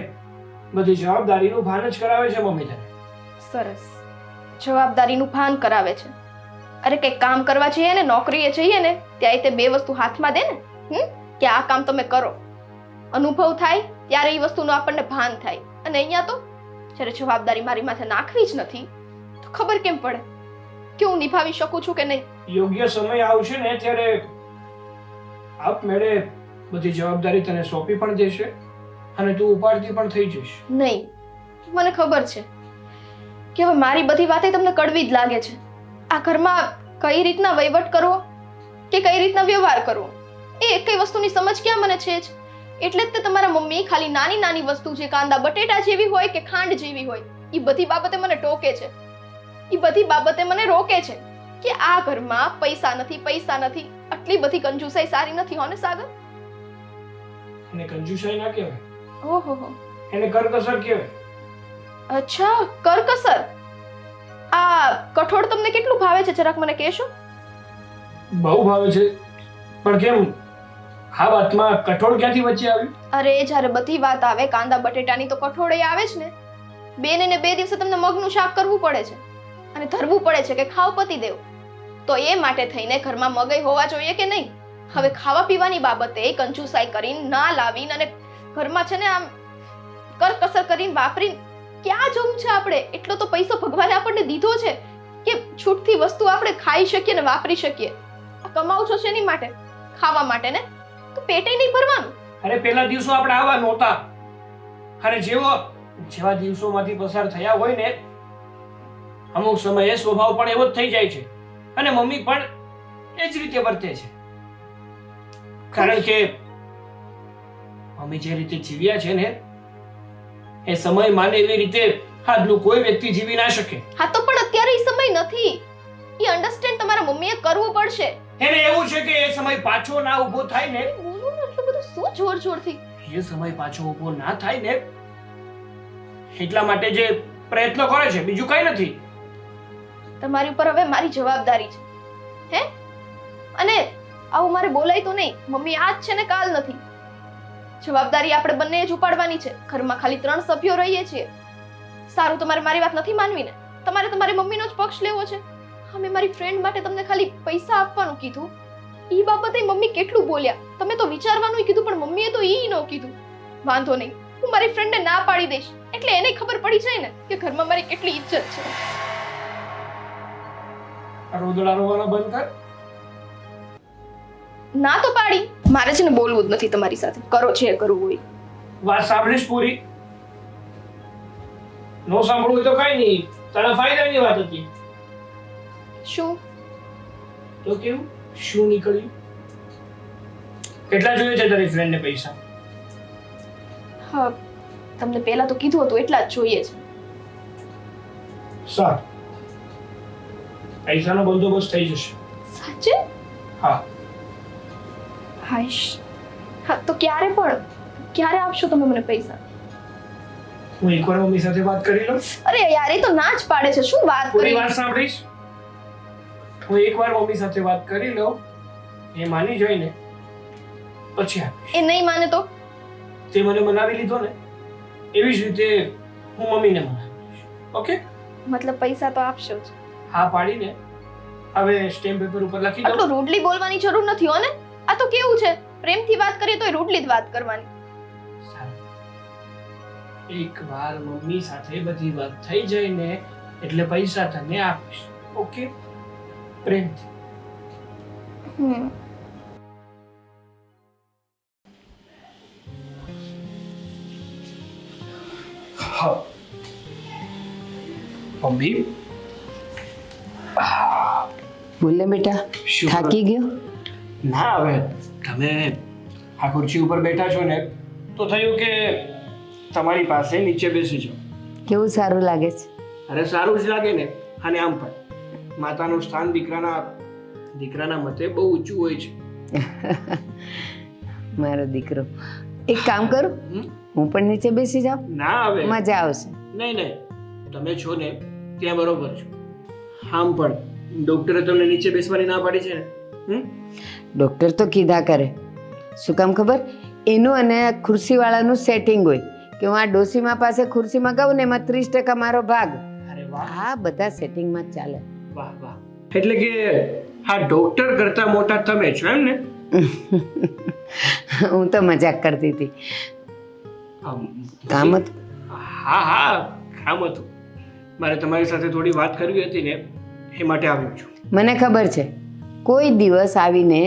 બધી જવાબદારીનું ભાન જ કરાવે છે મમ્મી તને.
સરસ, જવાબદારીનું ભાન કરાવે છે. અરે કંઈક કામ કરવા જઈએ ને, નોકરીએ જઈએ ને, ત્યાં તે બે વસ્તુ હાથમાં દે ને, કે આ કામ તમે કરો, અનુભવ થાય ત્યારે એ વસ્તુનું આપણને ભાન થાય. અને અહીંયા તો જ્યારે જવાબદારી મારી માથે નાખવી જ નથી તો ખબર કેમ પડે કે હું નિભાવી શકું છું કે નહીં?
યોગ્ય સમય આવશે ને ત્યારે આપમેળે બધી જવાબદારી તને સોંપી પણ દેશે અને તું ઉપાડતી પણ થઈ જઈશ.
નહીં, મને ખબર છે કે હવે મારી બધી વાતે તમને કડવી જ લાગે છે. આ ઘરમાં કઈ રીતના વહીવટ કરવો કે કઈ રીતના વ્યવહાર કરવો એ એકઈ વસ્તુની સમજ ક્યાં મને છે જ. એટલે જ તે તમારા મમ્મી ખાલી નાની નાની વસ્તુ છે, કાંદા બટેટા જેવી હોય કે ખાંડ જેવી હોય, એ બધી બાબતે મને ટોકે છે, એ બધી બાબતે મને રોકે છે કે આ ઘરમાં પૈસા નથી, પૈસા નથી. આટલી બધી કંજુસાઈ સારી નથી હો ને સાગર?
એને કંજૂસાઈ ના કહેવાય,
ઓહો,
એને કરકસર કહેવાય.
અચ્છા, કરકસર. આ કઠોળ તમને કેટલું ભાવે છે જરાક મને કહેશો?
બહુ ભાવે છે, પણ કેમ આ વાતમાં કઠોળ ક્યાંથી વચ્ચે આવ્યું?
અરે જ્યારે બધી વાત આવે કાંદા બટેટાની તો કઠોળે આવે જ ને. બે ને બે દિવસે તમને મગનું શાક કરવું પડે છે અને ધરવું પડે છે કે ખાવ પતિ દેવ. તો એ માટે થઈને ઘરમાં મગઈ હોવા જોઈએ કે નહીં? હવે ખાવા પીવાની બાબતે કંજુસાઈ કરીને ના લાવીને અને ઘરમાં છે ને આમ કરકસર કરીને વાપરીને ક્યાં જવું છે આપણે? એટલો તો પૈસો ભગવાને આપણને દીધો છે કે છૂટથી વસ્તુ આપણે ખાઈ શકીએ ને વાપરી શકીએ. આ કમાવ છો શેની માટે? ખાવા માટે ને. તો પેટે નહીં ભરવાનું.
અરે પેલા દિવસો આપણે આવા નહોતા, અને જેવા દિવસોમાંથી પસાર થયા હોય ને અમુક સમયે સ્વભાવ પણ એવો જ થઈ જાય છે અને મમ્મી પણ એ જ રીતે વર્તે છે. કારણ કે મમ્મી જે રીતે જીવ્યા છે ને એ સમય માને એવી રીતે આજનું કોઈ વ્યક્તિ જીવી ના શકે.
હા તો પણ અત્યારે એ સમય નથી. એ અન્ડરસ્ટેન્ડ તમારા મમ્મીએ કરવું પડશે.
એને એવું છે કે એ સમય પાછો ના ઊભો થાય ને.
બોલો ને એટલું બધું શું જોર જોરથી?
એ સમય પાછો ઊભો ના થાય ને એટલા માટે જે પ્રયત્નો કરે છે, બીજું કઈ નથી.
તમારી ઉપર હવે મારી જવાબદારી છે, હે? અને આવું મારે બોલાય તો નહીં. મમ્મી આજ છે ને કાલ નથી. જવાબદારી આપણે બંને જ ઉપાડવાની છે. ઘરમાં ખાલી 3 સભ્યો રહીએ છીએ. સારું, તમારે મારી વાત નથી માનવી ને? તમારે તમારી મમ્મીનો જ પક્ષ લેવો છે? અમે મારી ફ્રેન્ડ માટે તમને ખાલી પૈસા આપવાનું કીધું, ઈ બાબતે મમ્મી કેટલું બોલ્યા. તમે તો વિચારવાનું કીધું પણ મમ્મીએ તો ઈ ન કીધું. વાંધો નહીં, હું મારી ફ્રેન્ડને ના પાડી દઈશ એટલે એને ખબર પડી જાય ને કે ઘરમાં મારી કેટલી ઇજ્જત છે.
રોદડા રોવાનો બંધ કર.
ના તો પાડી. મારે છે ને બોલવું જ નથી તમારી સાથે. કરો છે કરવું હોય.
વાત સાંભળીશ પૂરી? નો સાંભળવું હોય તો કઈ નહીં, તારા ફાયદાની વાત હતી.
શું?
તો કેવું શું નીકળ્યું? કેટલા જોઈએ છે તારી ફ્રેન્ડને પૈસા?
હા, તમને પહેલા તો કીધું હતું એટલા જ જોઈએ છે.
સારું, પૈસાનો બંદોબસ્ત થઈ જશે.
સાચે?
હા.
હાઈશ. હા તો ક્યારે આપશો તમે મને પૈસા?
હું એકવાર મમ્મી સાથે વાત કરી લઉં.
અરે યાર, એ તો ના જ પાડે છે. શું વાત
પૂરી
કરી?
વાત સાંભળીશ? હું એકવાર મમ્મી સાથે વાત કરી લઉં, એ માની જાય ને પછી આપીશ.
એ નહીં માને તો?
તે મને મનાવી લીધો ને એવી જ રીતે હું મમ્મીને મનાવીશ. ઓકે?
મતલબ પૈસા તો આપશો જ?
હા પાડીને હવે સ્ટેમ્પ પેપર ઉપર લખી દો.
આટલું રૂડલી બોલવાની જરૂર નથી હો ને. આ તો કેવું છે, પ્રેમથી વાત કરીએ તો રૂડલી જ વાત કરવાની.
એકવાર મમ્મી સાથે બધી વાત થઈ જાય ને એટલે પૈસા તને આપીશ. ઓકે? પ્રેમથી. હા મમ્મી.
બોલે બેટા,
શું
થાકી ગયો?
ના, હવે તમે આ ખુરશી ઉપર બેઠા છો ને તો થયું કે તમારી પાસે નીચે બેસી જાઓ.
કેવું સારું લાગે છે?
અરે સારું જ લાગે ને. અને આમ પણ માતાનું સ્થાન દીકરાના મતે બહુ ઊંચું હોય છે.
મારો દીકરો. એક કામ કરું, હું પણ નીચે બેસી જાઉં?
ના હવે
મજા આવશે.
નહીં તમે છો ને ત્યાં બરોબર છો. આમ પણ ડૉક્ટરે તમને નીચે બેસવાની ના પાડી છે ને.
ડૉક્ટર તો કીધા કરે. શું કામ ખબર? એનું અને ખુરશીવાળાનું સેટિંગ હોય કે હું આ ડોસીમા પાસે ખુરશી મગાવું ને એમાં 30% મારો ભાગ.
અરે વાહ
આ બધા સેટિંગમાં જ ચાલે.
વાહ વાહ. એટલે કે આ ડૉક્ટર કરતા મોટા તમે છો એમ ને?
હું તો મજાક કરતી હતી. કામ હતું.
હા કામ હતું. મારે તમારી સાથે થોડી વાત કરવી હતી ને એ માટે આવ્યો છું.
મને ખબર છે કોઈ દિવસ આવીને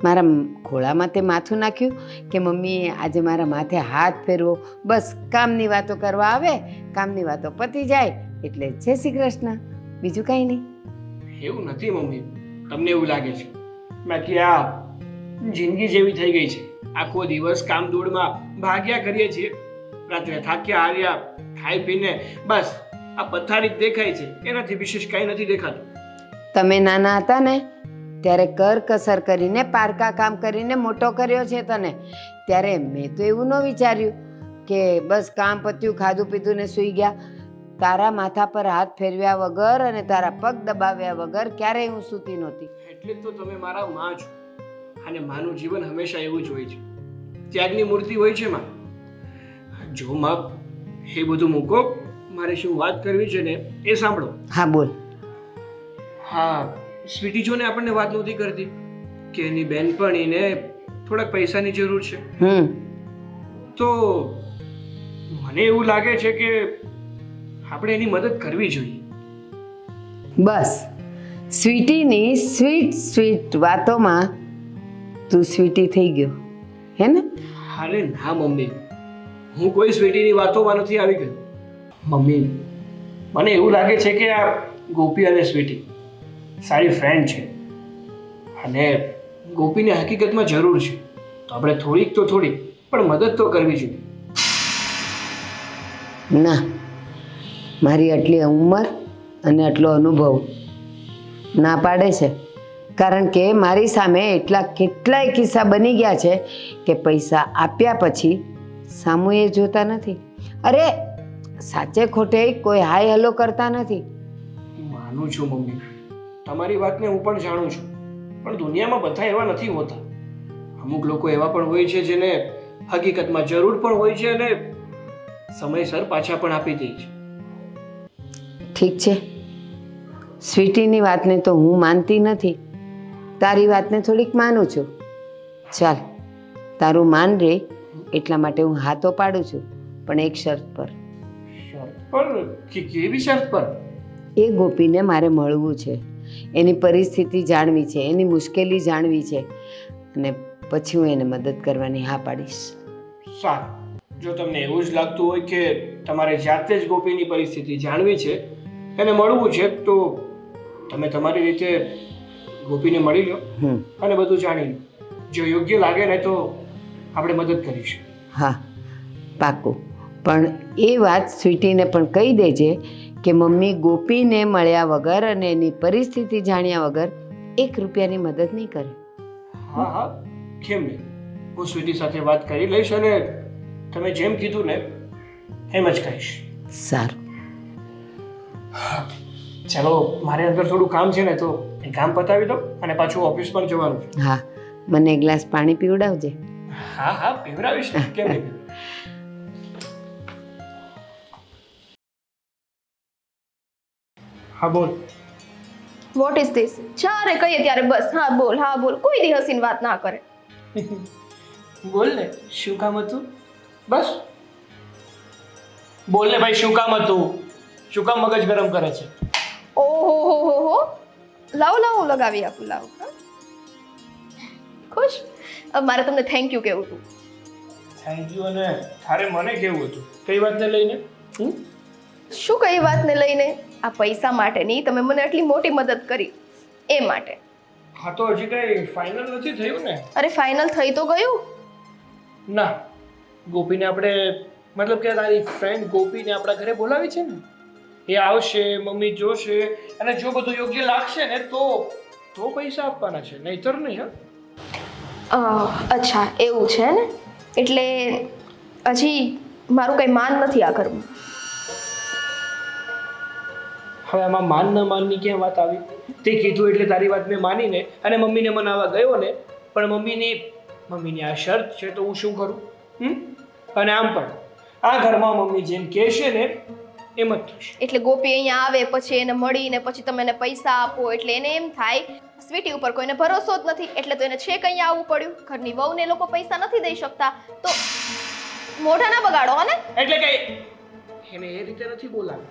મારા ખોળામાં તે માથું નાખ્યું કે મમ્મી આજે મારા માથે હાથ ફેરવો, બસ કામની વાતો કરવા આવે, કામની વાતો પતી જાય એટલે જય શ્રી કૃષ્ણ, બીજું કાંઈ નહીં.
એવું નથી મમ્મી, તમને એવું લાગે છે. બાકી આ જિંદગી જેવી થઈ ગઈ છે. આખો દિવસ કામ દોડમાં ભાગ્યા કરીએ છીએ, રાત્રે થાક્યા હાર્યા ખાઈ પીને બસ આ પથારી જ દેખાય છે, એનાથી વિશેષ કાંઈ નથી દેખાતું.
તમે નાના હતા ને ત્યારે કરકસર કરીને પારકા કામ કરીને મોટો કર્યો છે તને. ત્યારે મેં તો એવું ન વિચાર્યું કે બસ કામ પત્યું, ખાધું પીધું ને સૂઈ ગયા. તારા માથા પર હાથ ફેરવ્યા વગર અને તારા પગ દબાવ્યા વગર ક્યારેય હું સૂતી નહોતી.
એટલે જ તો તમે મારા માં છો. અને માનું જીવન હંમેશા એવું જ હોય છે, ત્યાગની મૂર્તિ હોય છે માં. જો માં એ બધું મૂકો, મારે શું વાત કરવી છે ને એ સાંભળો.
હા બોલ.
હા સ્વીટી જો ને આપણને વાત નહોતી કરતી કે એની બેનપણીને થોડાક પૈસાની જરૂર છે. તો મને એવું લાગે છે કે આપણે એની મદદ કરવી જોઈએ.
બસ સ્વીટીની સ્વીટ વાતોમાં તું સ્વીટી થઈ ગયો હે ને?
અરે ના મમ્મી, હું કોઈ સ્વીટીની વાતોમાં નથી આવી ગયો. મમ્મી મને એવું લાગે છે કે આ ગોપી અને સ્વીટી સારી ફ્રેન્ડ છે અને ગોપીને હકીકતમાં જરૂર છે, તો આપણે થોડીક તો થોડી પણ મદદ તો કરવી જોઈએ.
ના, મારી આટલી ઉંમર અને આટલો અનુભવ ના પાડે છે. કારણ કે મારી સામે એટલા કેટલાય કિસ્સા બની ગયા છે કે પૈસા આપ્યા પછી સામું એ જોતા નથી. અરે સાચે ખોટે કોઈ હાય હલો કરતા નથી.
માનું છું મમ્મી, તમારી વાતને હું પણ જાણું છું, પણ દુનિયામાં બધા એવા નથી હોતા. અમુક લોકો એવા પણ હોય છે જેને હકીકતમાં જરૂર પણ હોય છે અને સમયસર પાછા પણ આપી દે છે.
ઠીક છે, સ્વીટીની વાતને તો હું માનતી નથી, તારી વાતને થોડીક માનું છું. ચાલ, તારું માન રે એટલા માટે હું હાથો પાડું છું, પણ એક શરત પર.
શરત પર? કેવી શરત પર?
એ ગોપીને મારે મળવું છે, એની પરિસ્થિતિ જાણવી છે, એની મુશ્કેલી જાણવી છે અને પછી હું એને મદદ કરવાની હા પાડીશ.
સારું, જો તમને એવું જ લાગતું હોય કે તમારે જાતે જ ગોપીની પરિસ્થિતિ જાણવી છે, એને મળવું છે, તો તમે તમારી રીતે ગોપીને મળી લો અને બધું જાણી લો. જો યોગ્ય લાગે ને તો આપણે મદદ કરીશું.
હા પાકું. પણ એ વાત સ્વીટીને પણ કહી દેજે કે મમ્મી ગોપીને મળ્યા વગર અને એની પરિસ્થિતિ જાણ્યા વગર 1 રૂપિયાની મદદ નહીં કરે.
હા હા, કેમ નહીં, હું સ્વીટી સાથે વાત કરી લઈશ અને તમે જેમ કીધું ને એમ જ કહીશ.
સારું.
ચાલો, મારે અંદર થોડું કામ છે ને તો એ કામ પતાવી દો અને પાછું ઓફિસ પણ જવાનું છે.
હા, મને એક ગ્લાસ પાણી પીવડાવજે.
હા હા, પીવડાવીશ ને, કેમ નહીં. હા બોલ.
What is this? જ્યારે કહીએ ત્યારે બસ હા બોલ, કોઈ દી હસીને વાત ના કરે.
બોલ ને, શું કામ હતું? બસ બોલ ને ભાઈ, શું કામ હતું? શું કામ મગજ ગરમ કરે છે?
ઓહો, લાવ હું લગાવી આપું, લાવ. ખુશ? હવે મારે તમને થેન્ક યુ કહેવું હતું.
Thank you? અને તારે મને કેવું હતું? કઈ વાતને લઈને?
શું કઈ વાતને લઈને? આ પૈસા માટેની તમે મને આટલી મોટી મદદ કરી એ માટે.
હા, તો હજી કઈ ફાઇનલ નથી થયું ને?
અરે ફાઇનલ થઈ તો ગયું.
ના, ગોપીને આપણે મતલબ કે તારી ફ્રેન્ડ ગોપીને આપણા ઘરે બોલાવી છે ને, એ આવશે, મમ્મી જોશે અને જો બધું યોગ્ય લાગશે ને તો પૈસા આપવાના છે, નહીતર નહીં.
અચ્છા એવું છે ને? એટલે હજી મારું કંઈ માન નથી આ ઘરમાં.
હવે આમાં માન ન માનની ક્યાં વાત આવી? તે કીધું એટલે તારી વાત મેં માનીને અને મમ્મીને મનાવવા ગયો ને, પણ મમ્મીની આ શરત છે તો હું શું કરું? અને આમ પણ આ ઘરમાં મમ્મી જેમ કહેશે ને એમ જ થશે.
એટલે ગોપી અહીંયા આવે પછી એને મળીને પછી તમે એને પૈસા આપો એટલે એને એમ થાય સ્વીટી ઉપર કોઈને ભરોસો જ નથી એટલે તો એને છેક અહીંયા આવવું પડ્યું. ઘરની વહુને એ લોકો પૈસા નથી દઈ શકતા તો મોઢા ના બગાડો ને.
એટલે કે એને એ રીતે નથી બોલાવે.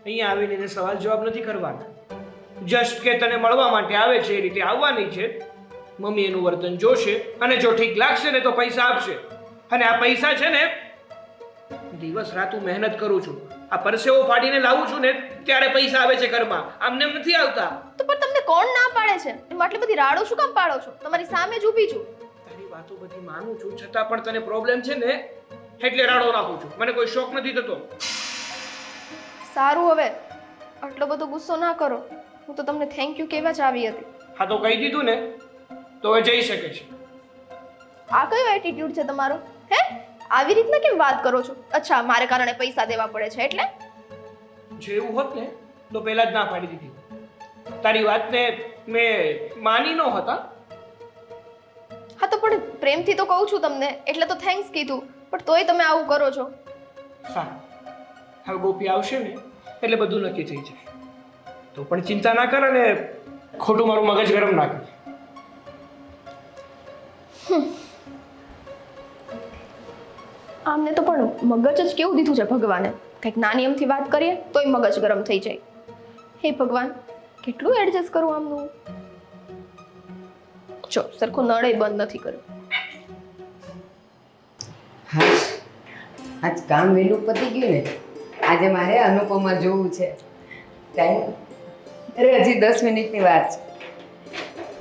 અહીંયા આવીને એને સવાલ જવાબ નથી કરવાના. જસ્ટ કે તને મળવા માટે આવે છે એ રીતે આવવાની છે. મમ્મી એનું વર્તન જોશે અને જો ઠીક લાગશે ને તો પૈસા આપશે. અને આ પૈસા છે ને દિવસ રાત હું મહેનત કરું છું, આ પરસેવો ફાડીને લાવું છું ને ત્યારે પૈસા આવે છે ઘરમાં, આમને એમ નથી આવતા.
તો પણ તમને કોણ ના પાડે છે? એમાં આટલી બધી રાડો શું કામ પાડો છો? તમારી સામે જ ઊભી છું.
તારી વાતો બધી માનું છું છતાં પણ તને પ્રોબ્લેમ છે ને એટલે રાડો નાખું છું. મને કોઈ શોખ નથી થતો.
સારું, હવે આટલો બધો ગુસ્સો ના કરો. હું તો તમને થેન્ક યુ કહેવા જ આવી હતી.
હા તો કહી દીધું ને તો હવે જઈ શકે છે.
આ કયો એટીટ્યુડ છે તમારો? હે, આવી રીતના કેમ વાત કરો છો? અચ્છા, મારે કારણે પૈસા દેવા પડે છે એટલે?
જેવું હોત ને તો પહેલા જ ના પાડી દીધી. તારી વાતને મેં માની ન હતા.
હા તો પણ પ્રેમથી તો કહું છું તમને એટલે તો થેન્ક્સ કીધું, પણ તોય તમે આવું કરો છો.
સારું, હવે ગોપી આવશે ને એટલે બધું નક્કી થઈ જશે. તો પણ ચિંતા ના કર અને ખોટું મારું મગજ ગરમ ના કર.
આમને તો પણ મગજ જ કેવું દીધું છે ભગવાને. કંઈક નાની એમથી વાત કરીએ તોય મગજ ગરમ થઈ જાય. હે ભગવાન, કેટલું એડજસ્ટ કરું આમનું. જો સરખો નળે બંધ નથી કર્યો.
હા, આજ કામ વહેલું પતી ગયું ને. આજે મારે અનુપમા જોવું છે. ટાઈમ અરે હજી 10 મિનિટની વાત છે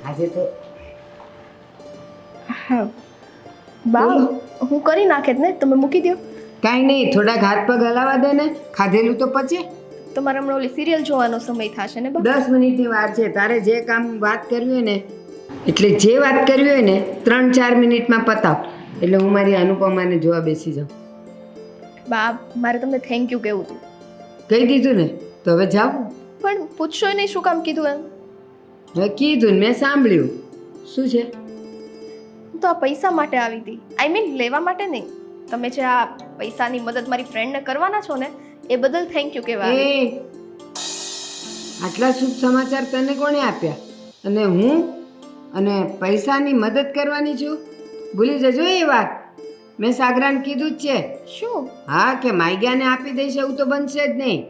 આજે તો.
હા બા, હું કરી નાખે જ ને, તમે મૂકી દો.
કાંઈ નહીં, થોડાક હાથ પગ હલાવા દે ને, ખાધેલું તો પચે.
તમારે હમણાં ઓલી સિરિયલ જોવાનો સમય થશે ને બા.
10 મિનિટની વાત છે. તારે જે કામ વાત કરવી હોય ને, એટલે જે વાત કરવી હોય ને 3-4 મિનિટમાં પતાવ, એટલે હું મારી અનુપમાને જોવા બેસી જાઉં.
બા, મારે તમને થેન્ક યુ કહેવું હતું.
કહી દીધું ને તો હવે જાઉં.
પણ પૂછશો નહીં શું કામ કીધું એમ?
હવે કીધું ને મેં સાંભળ્યું. શું છે?
હું તો આ પૈસા માટે આવી હતી. આઈ મીન લેવા માટે નહીં. તમે જે આ પૈસાની મદદ મારી ફ્રેન્ડને કરવાના છો ને એ બદલ થેન્ક યુ કહેવા આવી.
એ આટલા શુભ સમાચાર તને કોણે આપ્યા? અને હું અને પૈસાની મદદ કરવાની છું? ભૂલી જજો એ વાત. મેં સાગરાને કીધું જ છે.
શું?
હા, કે માગ્યાને આપી દઈશ એવું તો બનશે જ નહીં.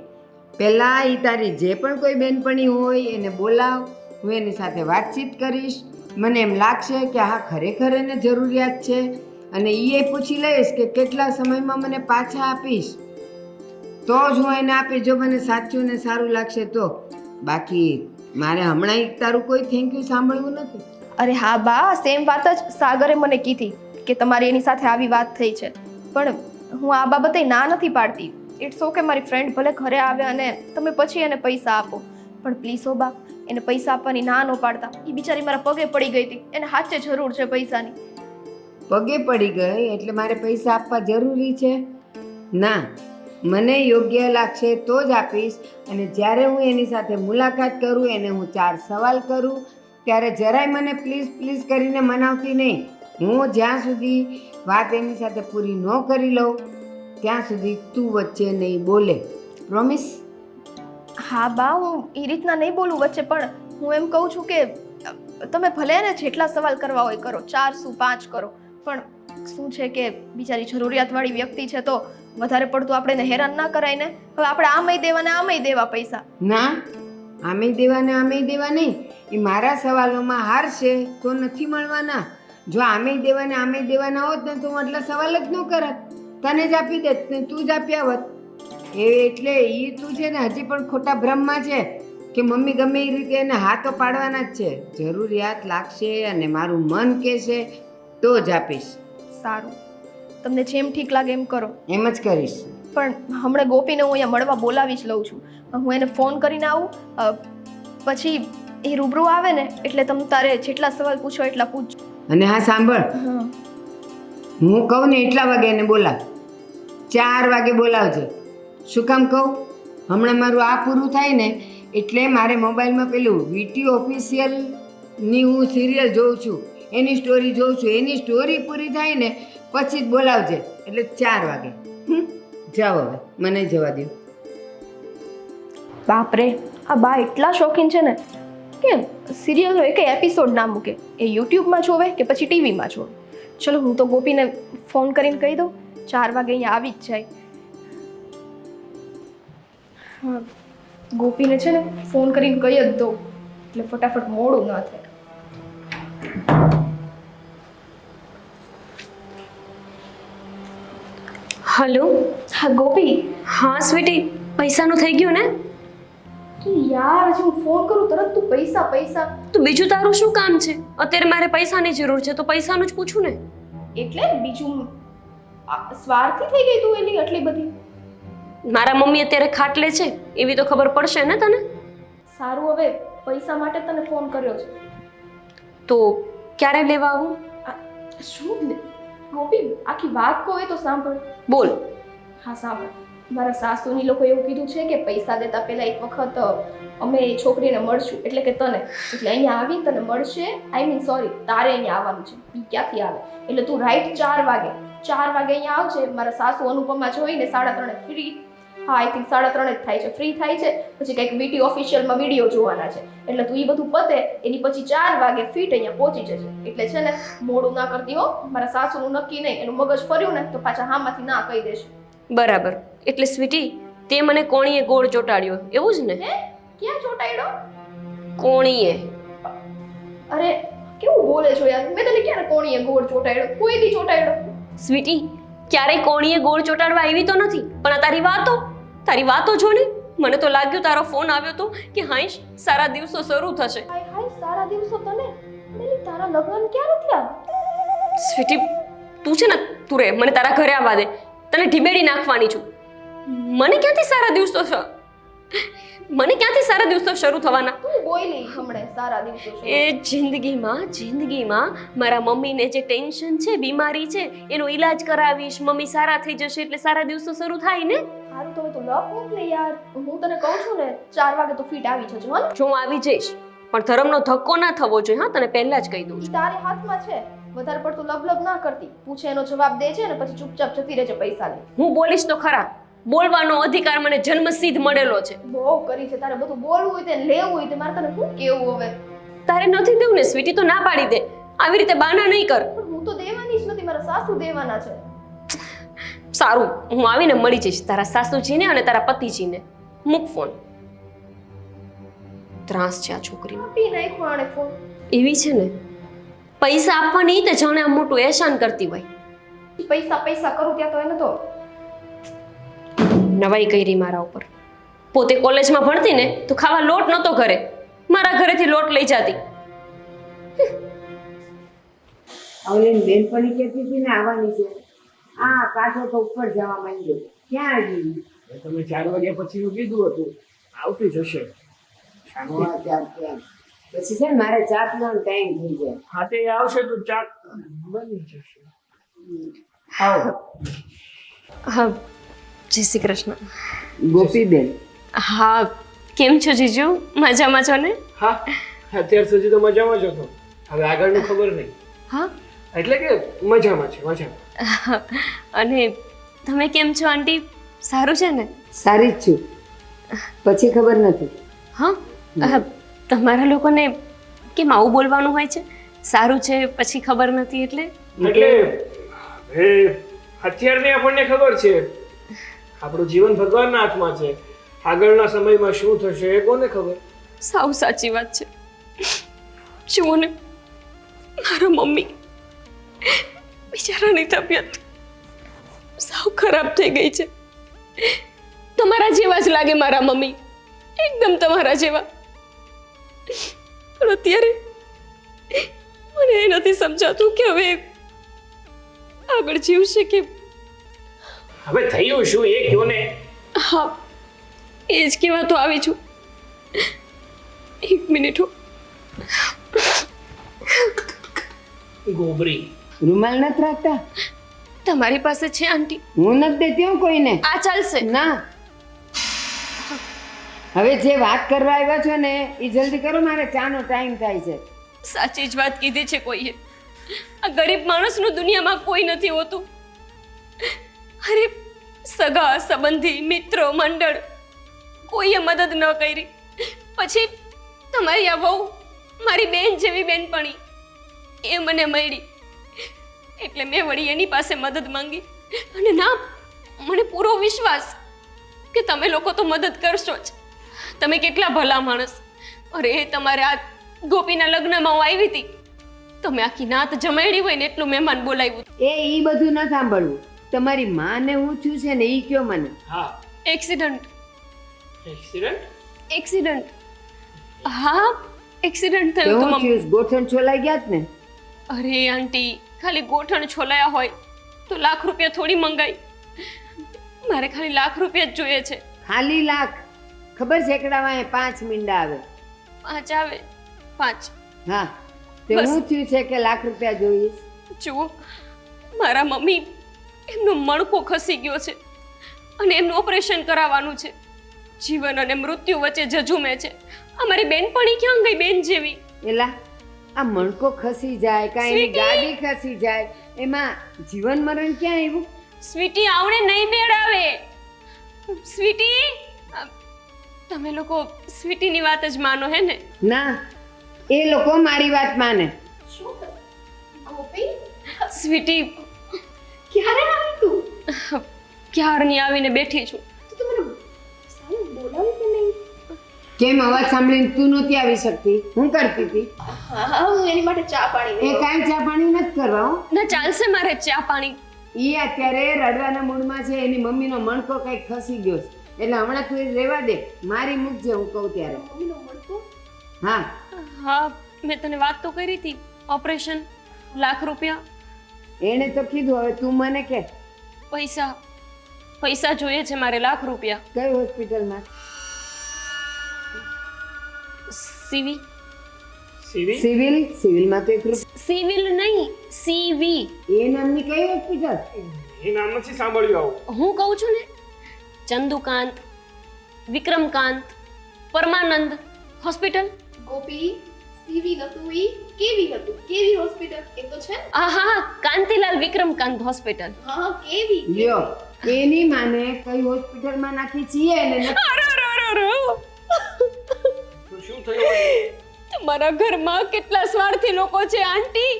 પહેલાં એ તારી જે પણ કોઈ બેનપણી હોય એને બોલાવ, હું એની સાથે વાતચીત કરીશ. મને એમ લાગશે કે હા ખરેખર એને જરૂરિયાત છે અને એ પૂછી લઈશ કે કેટલા સમયમાં મને પાછા આપીશ, તો જ હું એને આપીશ. જો મને સાચું ને સારું લાગશે તો. બાકી મારે હમણાં તારું કોઈ થેન્ક યુ સાંભળવું નથી.
અરે હા બા, સેમ વાત જ સાગરે મને કીધી કે તમારી એની સાથે આવી વાત થઈ છે. પણ હું આ બાબતે ના નથી પાડતી. ઇટ્સ ઓકે, મારી ફ્રેન્ડ ભલે ઘરે આવે અને તમે પછી એને પૈસા આપો, પણ પ્લીઝ હો બા, એને પૈસા આપવાની ના ન પાડતા. એ બિચારી મારા પગે પડી ગઈ હતી, એને સાચે જરૂર છે પૈસાની.
પગે પડી ગઈ એટલે મારે પૈસા આપવા જરૂરી છે? ના, મને યોગ્ય લાગશે તો જ આપીશ. અને જ્યારે હું એની સાથે મુલાકાત કરું, એને હું 4 સવાલ કરું, ત્યારે જરાય મને પ્લીઝ પ્લીઝ કરીને મનાવતી નહીં. હું જ્યાં સુધી વાત એની સાથે પૂરી ન કરી લઉં ત્યાં સુધી તું વચ્ચે નહીં બોલે. પ્રોમિસ?
હા બા, હું એ રીતના નહીં બોલું વચ્ચે, પણ હું એમ કહું છું કે તમે ભલે ને જેટલા સવાલ કરવા હોય કરો, 4 શું 5 કરો, પણ શું છે કે બિચારી જરૂરિયાતવાળી વ્યક્તિ છે તો વધારે પડતું આપણે એને હેરાન ના કરાય ને. હવે આપણે આમેય દેવા ને આમેય દેવા પૈસા.
ના, આમેય દેવા ને આમેય દેવા નહીં. એ મારા સવાલોમાં હારશે તો નથી મળવાના. જો આમેય દેવા ને આમેય દેવાના હોત ને તો હું આટલા સવાલ જ ન કરત, તને જ આપી દેત ને તું જ આપ્યા હોત. એટલે એ તું છે ને હજી પણ ખોટા ભ્રમમાં છે કે મમ્મી ગમે એ રીતે એને હાથો પાડવાના જ છે. જરૂરિયાત લાગશે અને મારું મન કહેશે તો જ આપીશ.
સારું, તમને જેમ ઠીક લાગે એમ કરો.
એમ જ કરીશ.
પણ હમણાં ગોપીને હું અહીંયા મળવા બોલાવી જ લઉં છું. હું એને ફોન કરીને આવું, પછી એ રૂબરૂ આવે ને એટલે તમે તારે જેટલા સવાલ પૂછો એટલા પૂછજો.
અને હા સાંભળ,
હા
હું કહું ને એટલા વાગે એને બોલાવ. 4 વાગે બોલાવજે. શું કામ કહું? હમણાં મારું આ પૂરું થાય ને એટલે મારે મોબાઈલમાં પેલું વીટી ઓફિશિયલની હું સિરિયલ જોઉં છું, એની સ્ટોરી જોઉં છું. એની સ્ટોરી પૂરી થાય ને પછી જ બોલાવજે, એટલે 4 વાગે. જાઓ હવે, મને જવા દો.
બાપરે, આ બા એટલા શોખીન છે ને કે સિરિયલનો એક એપિસોડ ના મૂકે. એ યુટ્યુબમાં જોવે કે પછી ટીવીમાં જોવે. ચલો હું તો ગોપીને ફોન કરીને કહી દઉં 4 વાગે અહીંયા આવી જ જાય. હા, ગોપીને છે ને ફોન કરીને કહી જ દઉં એટલે ફટાફટ મોડું ના થાય.
હલો.
હા ગોપી.
હા સ્વીટી, પૈસાનું થઈ ગયું ને?
યાર હજી હું ફોન કરું તરત તું પૈસા પૈસા.
તો બીજું તારું શું કામ છે? અત્યારે મારે પૈસાની જરૂર છે તો પૈસાનું જ પૂછું ને.
એટલે બીજું સ્વાર્થી થઈ ગઈ તું એની આટલી બધી?
મારા મમ્મી અત્યારે ખાટલે છે એવી તો ખબર પડશે ને તને?
સારું, હવે પૈસા માટે તને ફોન કર્યો છે.
તો ક્યારે લેવા આવું?
શું ગોપી, આખી વાત કહો તો સાંભળ.
બોલ.
હા સાંભળ, મારા સાસુની લોકો એવું કીધું છે કે પૈસા દેતા પહેલા એક વખત અમે એ છોકરીને મળશું, એટલે કે તને. એટલે અહીંયા આવીને તને મળશે. આઈ મીન સોરી, તારે અહીંયા આવવાનું છે. ઈ ક્યાંથી આવે? એટલે તું રાઈટ 4 વાગે અહીંયા આવજે. મારા સાસુ અનુપમા જોઈને 3:30 ફ્રી. હા, આઈ થિંક 3:30 જ થાય છે, ફ્રી થાય છે. પછી કંઈક વીટી ઓફિશિયલમાં વિડીયો જોવાના છે. એટલે તું એ બધું પતે એની પછી 4 વાગે ફીટ અહીંયા પહોંચી જશે. એટલે છે ને મોડું ના કરતી હો. મારા સાસુનું નક્કી નહીં, એનું મગજ ફર્યું ને તો પાછા હામાંથી ના કહી દેશે.
બરાબર. એટલે સ્વીટી, તે મને કોણીએ ગોળ ચોટાડ્યો એવું જ ને?
હે? ક્યાં ચોટાડ્યો?
કોણીએ.
અરે કેવું બોલે છો યાર? મેં તને ક્યારે કોણીએ ગોળ ચોટાડ્યો? કોઈ દી ચોટાડ્યો?
સ્વીટી, ક્યારેય કોણીએ ગોળ ચોટાડવા આવી તો નથી, પણ આ તારી વાતો જો ને. મને તો લાગ્યું તારો ફોન આવ્યો તો કે હાઈશ સારા દિવસો શરૂ થશે.
હાય હાય, સારા દિવસો તને? મેલી તારા લગ્ન ક્યારે થયા?
સ્વીટી, તું છે ને તું રે, મને તારા ઘરે આવવા દે. તને ઢીમેડી નાખવાની છું. મને ક્યાંથી સારા દિવસો શરૂ થવાના?
તું બોલી હમણે સારા દિવસો છે.
એ જિંદગીમાં મારા મમ્મીને જે ટેન્શન છે, બીમારી છે, એનો ઈલાજ કરાવીશ, મમ્મી સારા થઈ જશે એટલે સારા દિવસો શરૂ થાય ને.
સારું તો લપ મોકલે યાર. હું તને કહું છું ને 4 વાગે તો ફીટ આવી જજો. હા,
જો હું આવી જઈશ, પણ ધર્મનો ધક્કો ના થવો જોઈએ. હા, તને પહેલા જ કહી દઉં છું.
તારે હાથમાં છે. વધારે પડતું લબ ના કરતી. પૂછે એનો જવાબ દે છે ને પછી ચૂપચાપ જતી રહેજે પૈસા લે.
હું બોલીશ તો ખરા. બોલવાનો અધિકાર મને જન્મસિદ્ધ મળેલો છે.
બહુ કરી છે તારે. બધું બોલવું હોય તે લેવું હોય તે મારે તને શું કેવું હવે?
તારે નથી દેવું ને સ્વીટી, તો ના પાડી દે. આવી રીતે બાના નહીં કર.
પણ હું તો દેવાની જ નથી, મારા સાસુ દેવાના છે.
સારું, હું આવીને મળી જઈશ તારા સાસુજીને અને તારા પતિજીને. મૂક ફોન. ત્રાસ છે આ છોકરીનો.
આપી નાખ્યો આણે ફોન.
એવી છે ને, પૈસા આપવાની તે જાણે આમ મોટું એહસાન કરતી હોય.
પૈસા કરું ત્યાં તો એને તો
નવાઈ કરી મારા ઉપર. પોતે કોલેજમાં ભણતી ને તો ખાવા લોટ નહોતો ઘરે, મારા ઘરેથી લોટ લઈ જતી.
અવલીન બેનપણી કહેતી હતી ને આવવાની છે. આ કાઢો તો ઉપર જવા માંડ્યો. ક્યાં આવી?
તમે 4 વાગ્યા પછી કીધું હતું, આવતી જશે.
પછી છે ને મારે ચા પીવાનો ટાઈમ થઈ જાય.
હા, તે આવશે તો ચા બની જશે. આવો.
હા, જય શ્રી કૃષ્ણ.
ગોપીબેન,
હા, કેમ છો જીજુ? મજામાં છો ને?
હા, અત્યાર સુધી તો મજામાં જ હતો. હવે આગળનું ખબર નહીં.
હા,
એટલે કે મજામાં છે, મજામાં.
અને તમે કેમ છો આંટી? સારું છે ને?
સારી જ છું. પછી ખબર નથી.
હા, તમારા લોકોને કેમ આવું બોલવાનું હોય છે? સારું છે પછી ખબર નથી એટલે?
એટલે અત્યારની આપણને ખબર છે. આપણું જીવન ભગવાનના હાથમાં છે. આગળના સમયમાં શું થશે એ કોને ખબર?
સાવ સાચી વાત છે. જુઓ ને, મારા મમ્મી બિચારાની તબિયત સાવ ખરાબ થઈ ગઈ છે. તમારા જેવા જ લાગે મારા મમ્મી, એકદમ તમારા જેવા. પણ અત્યારે મને એ નથી સમજાતું કે હવે આગળ જીવશે કે.
હવે થયું શું એ કયો ને.
હા, એ જ કહેવા તો આવી છું. 1 મિનિટ હો.
ગોબરી,
રૂમાલ નથી રાખતા?
તમારી પાસે છે આંટી?
હું નથી દેતી હું કોઈને.
આ ચાલશે.
ના, હવે જે વાત કરવા આવ્યા છો ને એ જલ્દી કરો, મારે ચાનો ટાઈમ થાય છે.
સાચી જ વાત કીધી છે કોઈએ. આ ગરીબ માણસનું દુનિયામાં કોઈ નથી હોતું. અરે સગા સંબંધી મિત્રો મંડળ કોઈએ મદદ ન કરી. પછી તમારી આ વહુ, મારી બેન જેવી બેનપણી, એ મને મળી એટલે મેં વળી એની પાસે મદદ માંગી. અને ના, મને પૂરો વિશ્વાસ કે તમે લોકો તો મદદ કરશો જ. તમે કેટલા ભલા માણસ. અરે તમારે આ ગોપીના લગ્નમાં હું આવી હતી, તમે આખી નાત જમાડી હોય ને એટલું મહેમાન બોલાવ્યું.
ઈ બધું ન સાંભળવું. તમારી માને હું થયું છે ને ઈ કયો મને.
હા,
એક્સિડન્ટ.
એક્સિડન્ટ.
હા, એક્સિડન્ટ
તો
થયું
હું
હતું મમ્મી.
થયું? ગોઠણ છોલાઈ ગયા જ ને?
અરે આંટી, ખાલી ગોઠણ છોલાયા હોય તો લાખ રૂપિયા થોડી મંગાઈ. મારે ખાલી લાખ રૂપિયા જ જોઈએ છે.
ખાલી લાખ? ખબર છે એકડામાં 5 મીંડા આવે.
5 આવે? 5?
હા, તે
બસ.
હું થયું છે કે લાખ રૂપિયા જોઈશ?
જુઓ, મારા મમ્મી, એમનો મણકો ખસી ગયો છે અને એમનું ઓપરેશન કરાવવાનું છે. જીવન અને મૃત્યુ વચ્ચે ઝઝુમે છે. અમારી બેનપણી ક્યાં ગઈ બેન જેવી?
એલા, આ મણકો ખસી જાય કાં એની
સ્વીટી!
ગાડી ખસી જાય, એમાં જીવન મરણ ક્યાં આવ્યું?
સ્વીટી આવડે નહીં મેળાવે. સ્વીટી, તમે લોકો સ્વીટીની વાત જ માનો હે ને?
ના, એ લોકો મારી વાત માને.
શું થશે? ગોપી,
સ્વીટી,
ક્યારે આવી તું?
ક્યારની આવીને બેઠી છું.
તો તું મને સાલું બોલાવી કે નહીં?
કેમ અવાજ સાંભળીને તું નહોતી આવી શકતી? હું કરતી હતી.
હા, હું એની માટે ચા પાણી
એ કાંઈ ચા પાણી નથી કરવા હો.
ના ચાલશે મારે ચા પાણી.
ઈ અત્યારે રડવાના મૂડમાં છે. એની મમ્મીનો મણકો કંઈક ખસી ગયો છે, એટલે હમણાં તું એ રહેવા દે. મારી મૂકજે હું કહું ત્યારે.
મમ્મીનો મળતો
હા,
હા, મેં તને વાત તો કરી હતી. ઓપરેશન, લાખ રૂપિયા,
એણે તો કીધું. હવે તું મને કે
પૈસા પૈસા જોઈએ છે મારે, લાખ રૂપિયા.
કઈ હોસ્પિટલમાં?
સીવી.
સિવિલમાં તો 1 રૂપિયા.
સિવિલ નહીં, સીવી.
એ નામની કઈ હોસ્પિટલ?
એ નામ નથી સાંભળ્યું આવું.
હું કહું છું ને, ચંદુકાંત, વિક્રમકાંત, પરમાનંદ હોસ્પિટલ.
ગોપી, સીવી નતું ઈ કેવી હતું? કેવી હોસ્પિટલ એ તો છે ને?
હા, કાંતિલાલ વિક્રમકાંત હોસ્પિટલ.
હા, કેવી
લ્યો, એની માને કઈ હોસ્પિટલમાં નાખી છીએ ને
તો શું થયું?
તમારા ઘરમાં કેટલા સ્વાર્થી લોકો છે આંટી.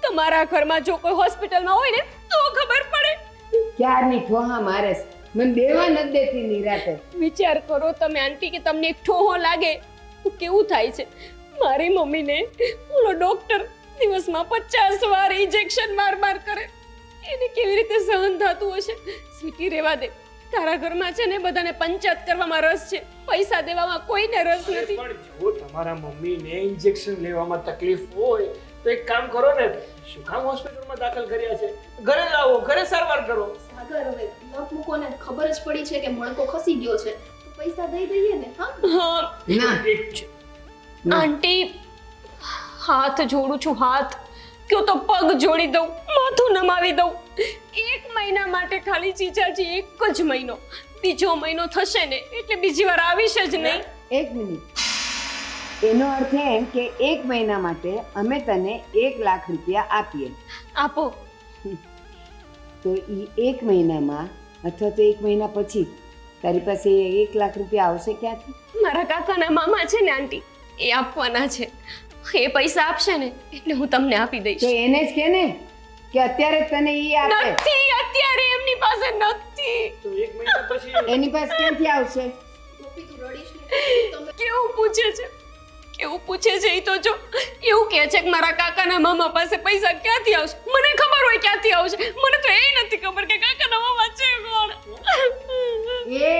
તમારા ઘરમાં જો કોઈ હોસ્પિટલમાં હોય ને તો ખબર પડે.
ક્યારની ઠોહા મારે છે. મને દેવા નથી દેતી નિરાતે.
વિચાર કરો તમે આંટી કે તમને એક ઠોહો લાગે તો કેવું થાય છે. મારી મમ્મીને ઓલો ડોક્ટર દિવસમાં 50 વાર ઇન્જેક્શન માર કરે. એને કેવી રીતે સહન થતું હશે? સ્વીટી, રહેવા દે. તારા ઘરમાં છે ને બધાને પંચાયત કરવામાં રસ છે, પૈસા દેવામાં કોઈને રસ નથી.
પણ જો તમારા મમ્મીને ઇન્જેક્શન લેવામાં તકલીફ હોય તો એક કામ કરો ને, શું કામ હોસ્પિટલમાં દાખલ કર્યા છે? ઘરે લાવો, ઘરે સારવાર કરો.
સાગર, હવે લપ મૂકો ને. ખબર જ પડી છે કે મણકો ખસી ગયો છે, તો પૈસા દઈ દઈએ ને. હા,
હા
ના,
ઠીક છે.
આંટી, હાથ જોડું છું, હાથ. કયો તો પગ જોડી દઉં, માથું નમાવી દઉં. 1 મહિના માટે ખાલી જીજાજી, 1 જ મહિનો. બીજો મહિનો થશે ને એટલે બીજી વાર આવીશ જ નહીં.
1 મિનિટ. એનો અર્થ એમ કે 1 મહિના માટે અમે તને 1 લાખ રૂપિયા આપીએ.
આપો.
તો ઈ 1 મહિનામાં અથવા તો 1 મહિના પછી તારી પાસે 1 લાખ રૂપિયા આવશે ક્યાંથી?
મારા કાકાના મામા છે ને આંટી, એ આપવાના છે. એ પૈસા આપશે ને એટલે હું તમને આપી દઈશ.
તો એને જ કે ને કે અત્યારે જ તને ઈ આપે.
નથી, અત્યારે એમની પાસે નથી.
તો 1 મહિના પછી
એની પાસે ક્યાંથી આવશે?
ગોપી, તું રડીશ ને. તમે
કેવું પૂછે છે, કેવું પૂછે છે એ તો જો. એવું કહે છે કે મારા કાકાના મામા પાસે પૈસા ક્યાંથી આવશે. મને ખબર હોય ક્યાંથી આવશે, મને તો એ નથી ખબર કે કાકાના મામા છે કોણ.
એ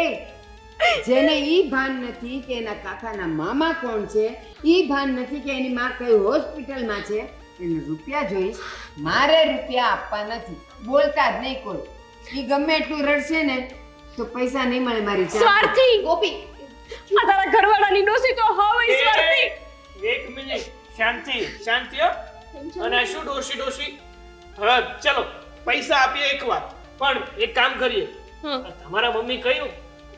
જેને ઈ ભાન નથી કે એના કાકાના મામા કોણ છે, ઈ ભાન નથી કે એની માં કઈ હોસ્પિટલમાં છે, એને રૂપિયા જોઈશ. મારે રૂપિયા આપવા નથી. બોલતા જ નહીં કોઈ. ઈ ગમે એટલું રડશે ને તો પૈસા નહીં મળે મારી ચા.
સ્વાર્થી.
ગોપી,
આ તારા ઘરવાળાની ડોસી તો હવે સ્વાર્થી.
1 મિનિટ, શાંતિ શાંતિ હો. અને આ શું ડોશી? હા, ચલો પૈસા આપીએ એકવાર, પણ એક કામ કરીએ.
હા.
તમારા મમ્મી કહ્યું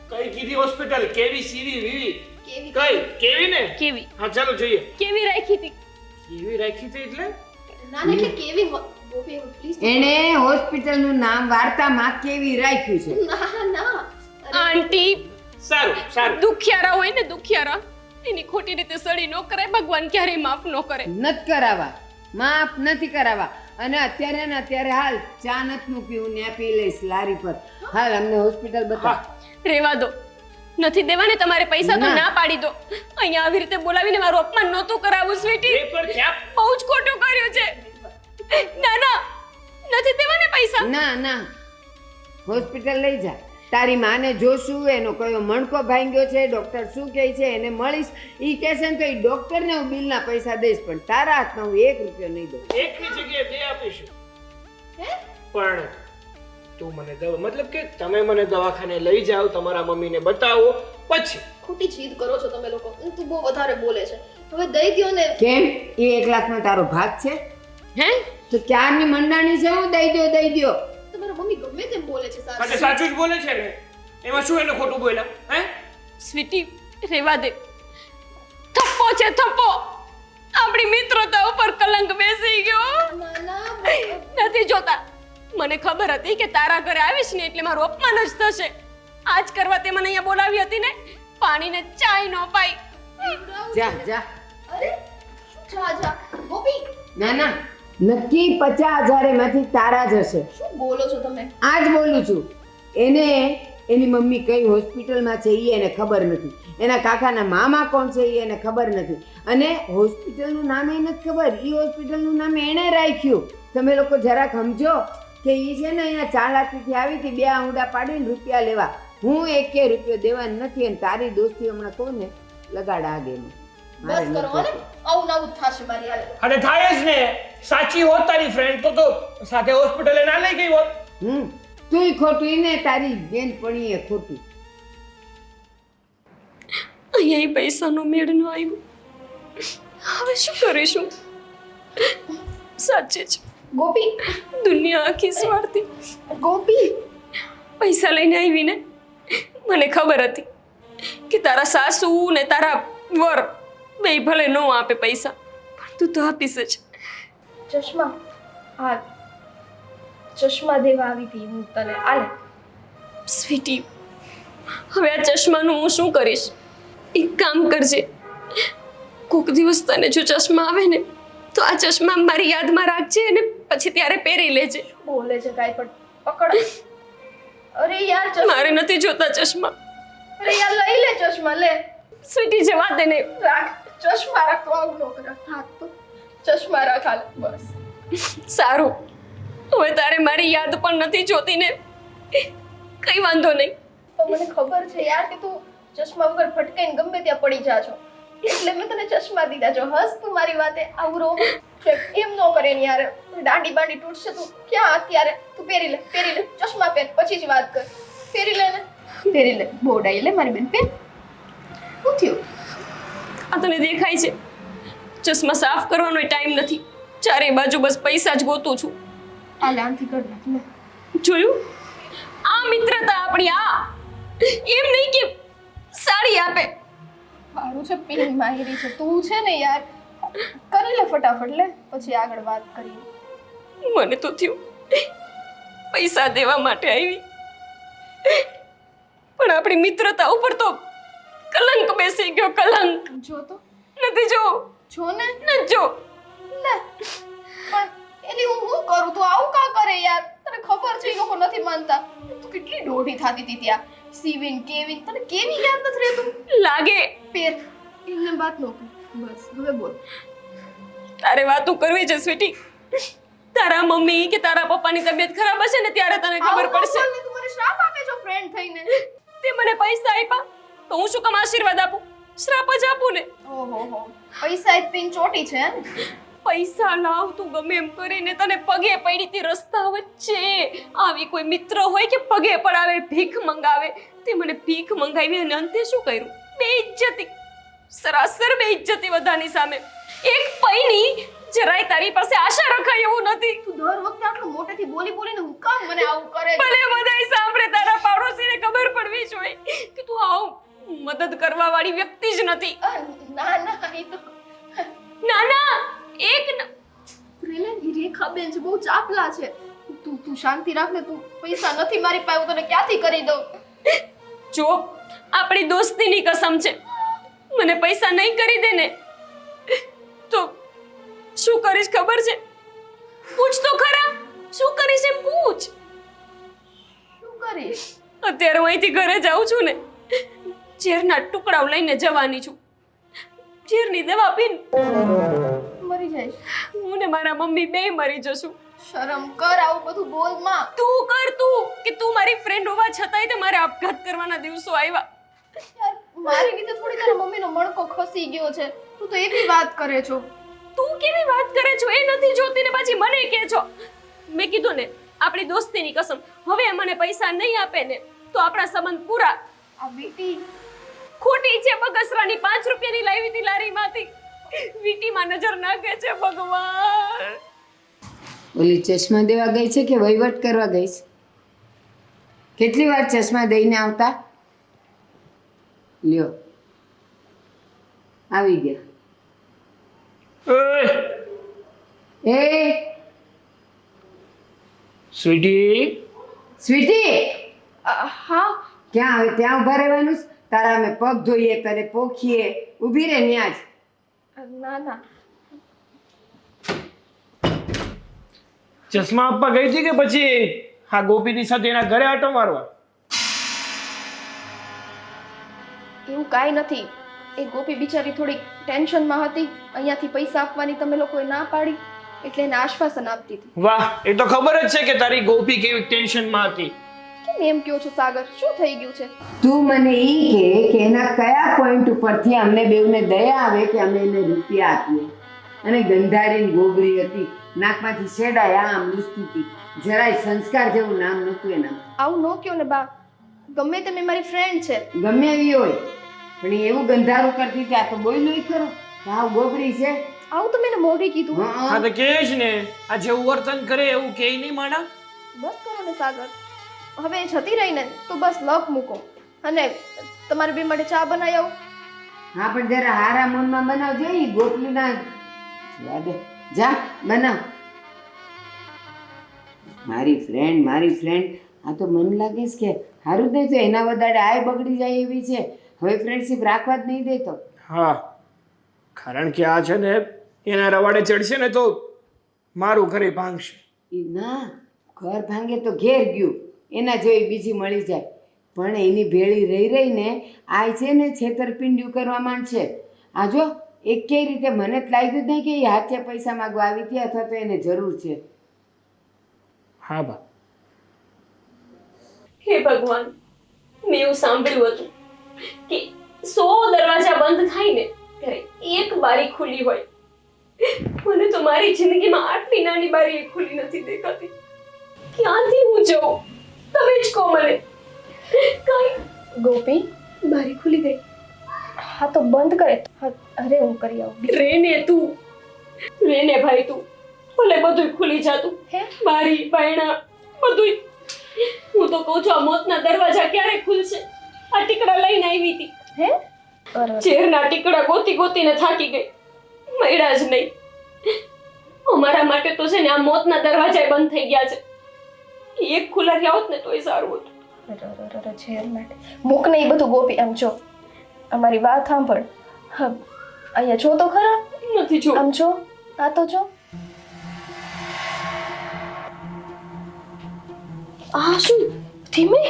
કઈ કીધી હોસ્પિટલ? કેવી, સીવી, વીવી?
કેવી
કઈ કેવી ને?
કેવી
હા ચાલો જોઈએ.
કેવી રાખી હતી
કેવી રાખી હતી એટલે?
ના ના, એટલે કેવી ગોપી પ્લીઝ.
એણે હોસ્પિટલનું નામ વાર્તામાં કેવી રાખ્યું છે.
ના ના.
આંટી
સારું સારું.
દુખિયારા હોય ને દુખિયારા એની ખોટી રીતે સળી ન કરે ભગવાન ક્યારેય માફ ન કરે.
નથી કરાવવા, માફ નથી કરાવવા. અને અત્યારે ને અત્યારે હાલ ચા નથી મૂકી, હું ત્યાં પી લઈશ લારી પર. હાલ અમને હોસ્પિટલ બતાવ.
રેવા દો, નથી દેવાને તમારે પૈસા તો
ના.
ના પાડી દો. અહીંયા આવી રીતે બોલાવીને મારું અપમાન નહોતું કરાવવું સ્વીટી.
એ પર ક્યાં?
બહુ જ ખોટું કર્યું છે. ના ના, નથી દેવાને પૈસા.
ના ના, હોસ્પિટલ લઈ જા. તારી માને જોશું, એનો કયો મણકો ભાંગ્યો છે, ડોક્ટર શું કહે છે એને મળીશ. ઈ કહેશે ને તો ઈ ડોક્ટરને હું બિલના પૈસા દઈશ, પણ તારા હાથમાં હું 1 રૂપિયો નહીં દઉં.
એકની જગ્યાએ 2 આપીશું.
હે?
પણ તું મને મતલબ કે તમે મને દવાખાને લઈ જાઓ, તમારા મમ્મીને બતાવો, પછી
ખોટી જીદ કરો છો તમે લોકો. તું બહુ વધારે બોલે છે. હવે દઈ દ્યો ને.
કેમ? એ 1 લાખમાં તારો ભાગ છે?
હે
તો ક્યારની મંડાણી છે, હું દઈ દ્યો દઈ દ્યો.
તમારા મમ્મી ગમે તેમ બોલે છે
આ
સાચું.
સાચું જ બોલે છે ને. એમાં શું એને ખોટું બોલ્યા? હે?
સ્વીટી રેવા દે. થપ્પો છે થપ્પો. આપણી મિત્રતા ઉપર કલંક બેસી ગયો.
ના ના.
નથી જોતા. મને ખબર હતી કે તારા ઘરે આવીશ ને એટલે મારું અપમાન જ થશે. આજ કરવા તે મને અહીંયા બોલાવી હતી ને, પાણીને ચાય ન પાઈ.
જા જા.
અરે જા જા. ગોપી
ના ના, નક્કી 50,000 એમાંથી તારા જ હશે.
શું બોલો છો તમે?
આ જ બોલું છું. એને એની મમ્મી કઈ હોસ્પિટલમાં છે એ એને ખબર નથી. એના કાકાના મામા કોણ છે એ એને ખબર નથી. અને હોસ્પિટલનું નામ એ નથી ખબર. એ હોસ્પિટલનું નામ એણે રાખ્યું. તમે લોકો જરાક સમજો કે એ છે ને અહીંયા ચાલાકીથી આવી હતી 2 આંગળા પાડીને રૂપિયા લેવા. હું 1 રૂપિયો દેવાનો નથી. અને તારી દોસ્તી હમણાં કહું ને લગાડ આગેમાં.
બસ કરો ને. આવું નવું થશે મારી હાલે.
અને થાય જ ને. સાચી હોત તારી ફ્રેન્ડ તો સાથે હોસ્પિટલે ના લઈ ગઈ હોત.
તુંય ખોટું ને તારી બેનપણીએ ખોટું.
અહીંયા પૈસાનો મેળ ન આવ્યો. હવે શું કરીશું? સાચે જ
ગોપી
દુનિયા આખી સ્વાર્થી.
ગોપી
પૈસા લઈને આવીને મને ખબર હતી કે તારા સાસુ ને તારા વર બે ભલે ન આપે પૈસા, પણ તું તો આપીશ જ.
ચશ્મા હા, ચશ્મા દેવા આવી હતી હું તને. આલે.
સ્વીટી, હવે આ ચશ્માનું હું શું કરીશ? એક કામ કરજે, કોક દિવસ તને જો ચશ્મા આવે ને તો આ ચશ્મા મારી યાદમાં રાખજે અને પછી ત્યારે પહેરી લેજે.
બોલે છે કાઈ પણ પકડ. અરે યાર ચશ્મા.
મારે નથી જોતા ચશ્મા.
અરે યાર લઈ લે ચશ્મા લે.
સ્વીટી જવા દે ને.
રાખ ચશ્મા રાખ. તો આવું ન કર. હાથ તો ચશ્મા રાખ. હાલ બસ.
સારું, હવે તારે મારી યાદ પણ નથી જોતી ને, કઈ વાંધો નહીં.
તો મને ખબર છે યાર કે તું ચશ્મા વગર ભટકાઈને ગમે ત્યાં પડી જા છો, એટલે મેં તને ચશ્મા દીધા. જો હસ તું મારી વાતે. આવું રો એમ ન કરે ને યાર. દાંડી બાંડી તૂટશે. તું ક્યાં અત્યારે? તું પહેરી લે ચશ્મા પહેર, પછી જ વાત કર. પહેરી લે ને. પહેરી લે. બોડાઈ લે મારી બેન. પહેર. શું થયું?
આ તને દેખાય છે ચશ્મા સાફ કરવાનો ટાઈમ નથી. ચારે બાજુ બસ પૈસા જ ગોતું છું.
હાલ આનથી કર નાખ લે.
જોયું? આ મિત્રતા આપણી. આ એમ નહીં કે સાડી આપે.
મારું છે પિન માહિરી છે. તું છે ને યાર કરી લે ફટાફટ. લે પછી આગળ વાત કરીએ.
મને તો થયું પૈસા દેવા માટે આવી, પણ આપણી મિત્રતા ઉપર તો કલંક બેસી ગયો. કલંક.
જો તો
નથી જો.
જો ને.
નથી જો.
લે પણ એલી હું શું કરું? તું આવું કા કરે યાર? તને ખબર છે એ લોકો નથી માનતા. તું કેટલી દોઢી થાતી હતી ત્યાં. સીવિન કેવિન તને કેવી યાદ નથી રહેતું?
લાગે
પેર એમને વાત ન કર. બસ હવે બોલ.
તારે વાતું કરવી છે સ્વીટી. તારા મમ્મી કે તારા પપ્પાની તબિયત ખરાબ હશે ને ત્યારે તને ખબર પડશે.
આવું બોલને તું મને શ્રાપ આપે છો ફ્રેન્ડ થઈને.
તે મને પૈસા આપ્યા તો હું શું કામ આશીર્વાદ આપું? શ્રાપ જ આપું ને.
ઓહો પૈસા જ પિન ચોટી છે ને.
પૈસા લાવ તું ગમે એમ કરીને તને પગે પડી હતી રસ્તા વચ્ચે. આવી કોઈ મિત્ર હોય કે પગે પડાવે, ભીખ મંગાવે? તે મને ભીખ મંગાવી અને અંતે શું કર્યું? બેઇજ્જતી. સરાસર બેઇજ્જતી બધાની સામે. એક પૈની જરાય તારી પાસે આશા રખાય એવું નથી.
તું દર વખતે આટલું મોટેથી બોલીને હું કામ મને આવું કરે છે?
ભલે બધાય સાંભળે, તારા પાડોશીને ખબર પડવી જોઈએ કે તું આવું મદદ કરવા વાળી વ્યક્તિ જ નથી.
ના ના એ તો
ના ના એક
રેખાબેન છે, બહુ ચાપલા છે. તું શાંતિ રાખ ને. તું પૈસા નથી મારી પાસે, હું તને ક્યાંથી કરી દઉં?
જો આપણી દોસ્તીની કસમ છે, મને પૈસા નહીં કરી દે ને તો શું કરીશ ખબર છે? પૂછ તો ખરા, શું કરીશ એમ પૂછ.
શું કરીશ?
અત્યારે હું અહીંથી ઘરે જાઉં છું ને, ઝેરના ટુકડાઓ લઈને જવાની છું. ઝેરની દવા પીને
મરી જઈશ.
હું ને મારા મમ્મી બે મરી જશું.
શરમ કર, આવું બધું બોલ માં.
તું કર તું, કે તું મારી ફ્રેન્ડ હોવા છતાંય તે મારે આપઘાત કરવાના દિવસો આવ્યા.
યાર મારી રીતે થોડી તારા મમ્મીનો મણકો ખસી ગયો છે. તું તો એવી વાત કરે છો.
તું કેવી વાત કરે છો એ નથી જોતી ને પછી મને કહે છો. મેં કીધું ને આપણી દોસ્તીની કસમ, હવે મને પૈસા નહીં આપે ને તો આપણા સંબંધ પૂરા.
આ વીટી
ખોટી છે બગસરાની, 5 રૂપિયાની લાવી હતી લારીમાંથી. વીટીમાં નજર નાખે છે ભગવાન.
ઓલી ચશ્મા દેવા ગઈ છે કે વહીવટ કરવા ગઈ છે? કેટલી વાર ચશ્મા દઈને આવતા? લ્યો આવી ગયા. એ
સ્વીટી,
સ્વીટી,
હા
ક્યાં હવે ત્યાં ઊભા રહેવાનું છે? તારા અમે પગ ધોઈએ, તને પોખીએ, ઊભી રહે ન્યા જ.
ના ના
ચશ્મા આપવા ગઈ હતી કે પછી હા ગોપીની સાથે એના ઘરે આટો મારવા?
એવું કાંઈ નથી. એ ગોપી બિચારી થોડી ટેન્શનમાં હતી. અહીંયાથી પૈસા આપવાની તમે લોકોએ ના પાડી એટલે એને આશ્વાસન આપતી હતી.
વાહ, એ તો ખબર જ છે કે તારી ગોપી કેવી ટેન્શનમાં હતી.
કેમ એમ કહો છો સાગર? શું થઈ ગયું છે?
તું મને ઈ કે એના કયા પોઈન્ટ ઉપરથી અમને બેઉને દયા આવે કે અમે એને રૂપિયા આપીએ? અને ગંધારીને ગોબરી હતી, નાકમાંથી શેડાયા, આમ લૂસતી હતી, જરાય સંસ્કાર જેવું નામ નહોતું એના.
આવું ન કહો ને બા. ગમે તે મેં મારી ફ્રેન્ડ છે.
ગમે એવી હોય પણ ઈ એવું ગંધારું કરતી હતી. આ તો બોલ્યો ય ખરો, હા ગોબરી છે.
આવું તો મેં મોઢે કીધું.
હા તો કે જ ને, આ જેવું વર્તન કરે એવું કે નહીં માણા.
બસ કરો ને સાગર. હવે એ જતી રહી ને તો બસ લપ મૂકો અને તમારે બે માટે ચા બનાવી આવું.
હા પણ જરા હારા મનમાં બનાવજે. ઈ ગોપલીના જવા દે, જા બનાવ. મારી ફ્રેન્ડ આ તો મન લાગે છે કે હારું જ નહીં તો એના વધારે આય બગડી જાય એવી છે. હવે ફ્રેન્ડશિપ રાખવા જ નહીં દેતો.
હા, કારણ કે આ છે ને એના રવાડે ચડશે ને તો મારું ઘરે ભાંગશે.
ઈ ના, ઘર ભાંગે તો ઘેર ગયું, એના જેવી બીજી મળી જાય. પણ એની ભેળી રહીને આ છે ને છેતરપિંડીઓ કરવા માંડશે. આ જો એક કઈ રીતે મને જ લાગ્યું જ નહીં કે એ હાથે પૈસા માંગવા આવી હતી અથવા તો એને જરૂર છે.
હા બા,
હે ભગવાન, મેં એવું સાંભળ્યું હતું કે 100 દરવાજા બંધ થાય ને ત્યારે એક બારી ખુલ્લી હોય. મને તો મારી જિંદગીમાં આટલી નાની બારી ખુલ્લી નથી દેખાતી. ક્યાંથી હું જઉં? તમે જ કહો મને. કઈ
ગોપી
બારી ખુલી ગઈ.
હા તો બંધ કરે. અરે હું કરી આવું.
રેને તું, રેને ભાઈ તું, ભલે બધું ખુલી જાતું.
હે
બારી બાયણા બધું. હું તો કહું છું આ મોતના દરવાજા ક્યારે ખુલશે? આ ટીકડા લઈને આવી હતી.
હે અરે
ઝેરના ટીકડા ગોતીને થાકી ગઈ, મળ્યા જ નહીં. અમારા માટે તો છે ને આ મોતના દરવાજા બંધ થઈ ગયા છે. એક ખુલ્લા રહ્યા હોત ને તોય સારું હતું.
ઝેર માટે મૂક ને એ બધું ગોપી. આમ જો અમારી વાત સાંભળ. હા અહીંયા જો તો ખરા.
નથી જો.
આમ જો, આ તો જો. આ શું? ધીમે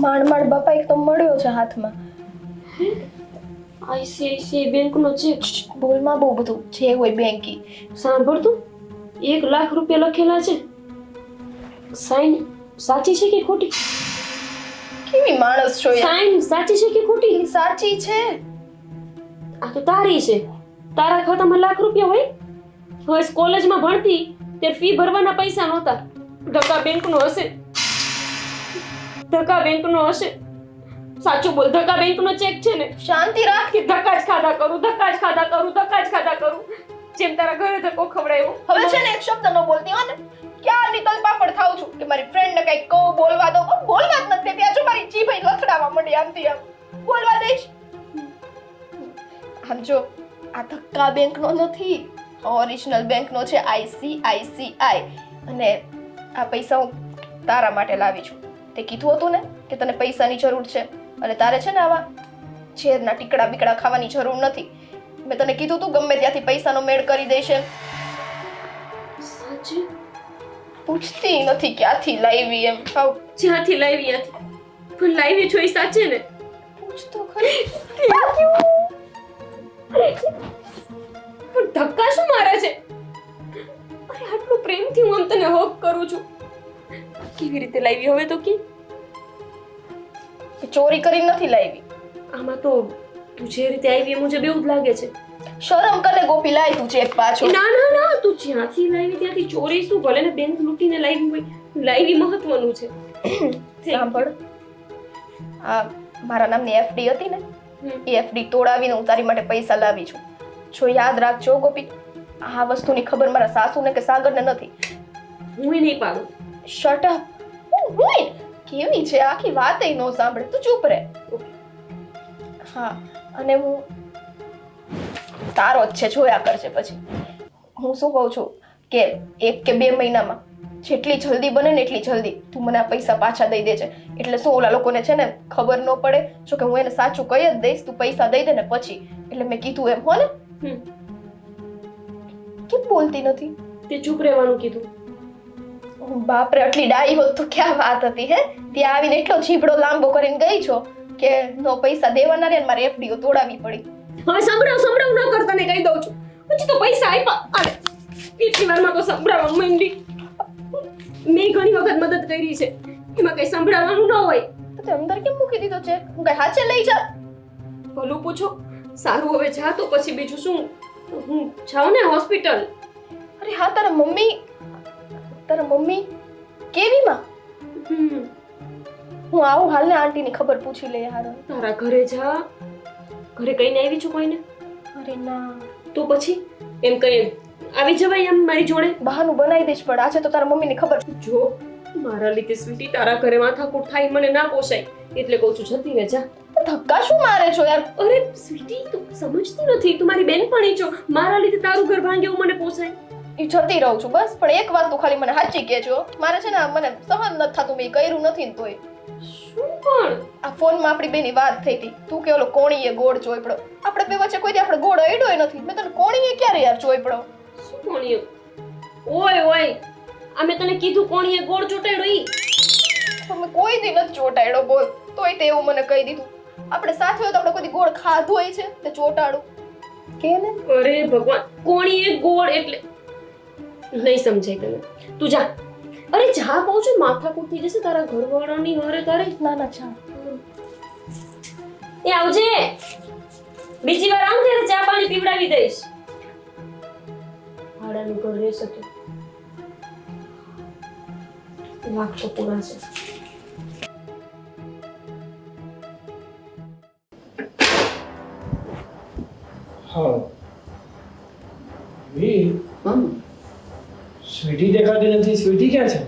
માંડ બાપા એક તો મળ્યો છે હાથમાં.
આઈસીઆઈસીઆઈ બેંકનો ચેક.
બોલમાં બહુ બધું છે હોય બેંકી.
સાંભળ તું, 1 લાખ રૂપિયા લખેલા છે. સાઈન સાચી છે કે ખોટી?
કેવી માણસ છો યાર.
સાઈન સાચી છે કે ખોટી?
સાચી છે.
આ તો તારી છે. તારા ખાતામાં લાખ રૂપિયા હોય. હવે કોલેજમાં ભણતી ત્યારે ફી ભરવાના પૈસા નહોતા. ધક્કા બેંકનો હશે. ધક્કા બેંકનો હશે. સાચું બોલ, ધક્કા બેંકનો ચેક છે ને?
શાંતિ રાખ.
કે ધક્કા જ ખાધા કરું, ધક્કા જ ખાધા કરું, ધક્કા જ ખાધા કરું. જેમ તારા ઘરે ધક્કો ખવડાવ્યો.
હવે છે ને એક શબ્દ ન બોલતી હો ને ક્યારની તલપાપડ ખાઉં છું કે મારી ફ્રેન્ડ ને કઈક કહું બોલવા દો પણ બોલવા જ નથી દેતી. આ જો મારી જીભ અહીં લથડાવા માંડી આમથી આમ બોલવા દઈશ. આમ જો આ ધક્કા બેંક નો નથી, ઓરિજિનલ બેંક નો છે ICICI અને આ પૈસા હું તારા માટે લાવી છું. તે કીધું હતું ને કે તને પૈસાની જરૂર છે અને તારે છે ને આવા ઝેરના ટીકડા બીકડા ખાવાની જરૂર નથી. મેં તને કીધું તું ગમે ત્યાંથી પૈસાનો મેળ કરી દઈશ એમ.
સાચું?
પૂછતી નથી ક્યાંથી લાવી એમ. ખાવ
જ્યાંથી લાવી ત્યાંથી. પણ લાવી છો એ સાચે ને?
પૂછતો ખરી.
પણ ધક્કા શું મારે છે? અરે આટલું પ્રેમથી હું આમ તને હક કરું છું. કેવી રીતે લાવી હવે તો કે?
ચોરી કરીને નથી લાવી.
આમાં તો તું જે રીતે આવી એ મુજબ એવું જ લાગે છે.
શરમ કરે ગોપી, લાય તું ચેક પાછો.
ના ના ના, તું જ્યાંથી લાવી ત્યાંથી ચોરી શું? ભલે ને બેંક લૂંટીને લાવી હોય, લાવી મહત્વનું છે.
સાંભળ, આ મારા નામની FD હતી ને એ FD તોડાવીને હું તારી માટે પૈસા લાવી છું. જો યાદ રાખજો ગોપી, આ વસ્તુની ખબર મારા સાસુને કે સાગરને નથી.
હું નહીં પાડું.
Shut up. હું કેવી છે આખી વાત ય નો સાંભળે, તું ચૂપ રહે. હા, અને હું તારો જ છે, જોયા કરજે પછી. હું શું કહું છું કે 1 કે 2 મહિનામાં જેટલી જલ્દી બને ને એટલી જલ્દી તું મને આ પૈસા પાછા દઈ દેજે. એટલે શું ઓલા લોકોને છે ને ખબર ન પડે. જો કે હું એને સાચું કહી જ દઈશ, તું પૈસા દઈ દે ને પછી. એટલે મેં કીધું એમ, હો ને? કેમ બોલતી નથી?
તે ચૂપ રહેવાનું કીધું.
બાપરે, આટલી ડાઈ હોત તો ક્યાં વાત હતી હે? ત્યાં આવીને એટલો જીભડો લાંબો કરીને ગઈ છો કે નો પૈસા દેવાના રે ને મારે FD તોડાવી પડી.
હવે સંભળાવ ન કરતા ને કહી દઉં છું. પછી તો પૈસા આપ્યા. અરે એટલી વારમાં તો સંભળાવવા માંડી. મેં ઘણી વખત મદદ કરી છે, એમાં કઈ સંભળાવવાનું ન હોય.
તો તે અંદર કેમ મૂકી દીધો ચેક? હું કઈ હાચે લઈ જા.
ભલું પૂછો. સારું હવે જા તો પછી બીજું શું? હું જાઉં ને હોસ્પિટલ.
અરે હા, તારા મમ્મી કેવીમાં? હું આવું હાલ ને આંટીની ખબર પૂછી લે યાર.
તારા ઘરે જા. ઘરે કઈને આવી છું કોઈને?
અરે ના,
તો પછી એમ કઈ આવી જવાય એમ મારી જોડે?
બહાનું બનાવી દઈશ, પણ આજે તો તારા મમ્મીને ખબર.
જો મારા લીધે સ્વીટી તારા ઘરે માથાકૂટ થાય મને ના પોસાય, એટલે કહું છું જતી રહે જા.
ધક્કા શું મારે છો યાર?
અરે સ્વીટી તું સમજતી નથી, તું મારી બેનપણી છો. મારા લીધે તારું ઘર ભાંગે એવું મને પોસાય?
એ જતી રહું છું બસ. પણ એક વાત તું ખાલી મને સાચી કહેજો, મારે છે ને મને સહન નથી થતું. મેં કર્યું નથી ને તોય.
શું પણ?
આ ફોનમાં આપણી બેની વાત થઈ હતી. તું કે ઓલો કોણીએ ગોળ ચોયપડો. આપણે બે વચ્ચે કોઈ દી આપણે ગોળ અડ્યોય નથી. મેં તને કોણીએ ક્યારે યાર ચોયપડો?
શું કોણીએ? ઓય આ મેં તને કીધું કોણીએ ગોળ ચોટાડ્યો ઈ?
તમે કોઈ દી નથી ચોટાડ્યો બોલ. તોય તે એવું મને કહી દીધું. આપણે સાથે હોય તો આપણે કોઈ દી ગોળ ખાધો હોય છે તે ચોટાડું કે ને?
અરે ભગવાન, કોણીએ ગોળ એટલે નહીં સમજાય તને. તું જા. અરે જા કહું છું, માથાકૂટ થઈ જશે તારા ઘરવાળાની હારે તારે.
ના ના ચા.
એ આવજે. બીજી વાર આવું ત્યારે ચા પાણી પીવડાવી દઈશ. ભાડાનું ઘર રહેશે તો લાખ તો પૂરા છે.
હા વી સ્વીટી દેખાતી નથી. સ્વીટી ક્યાં છે?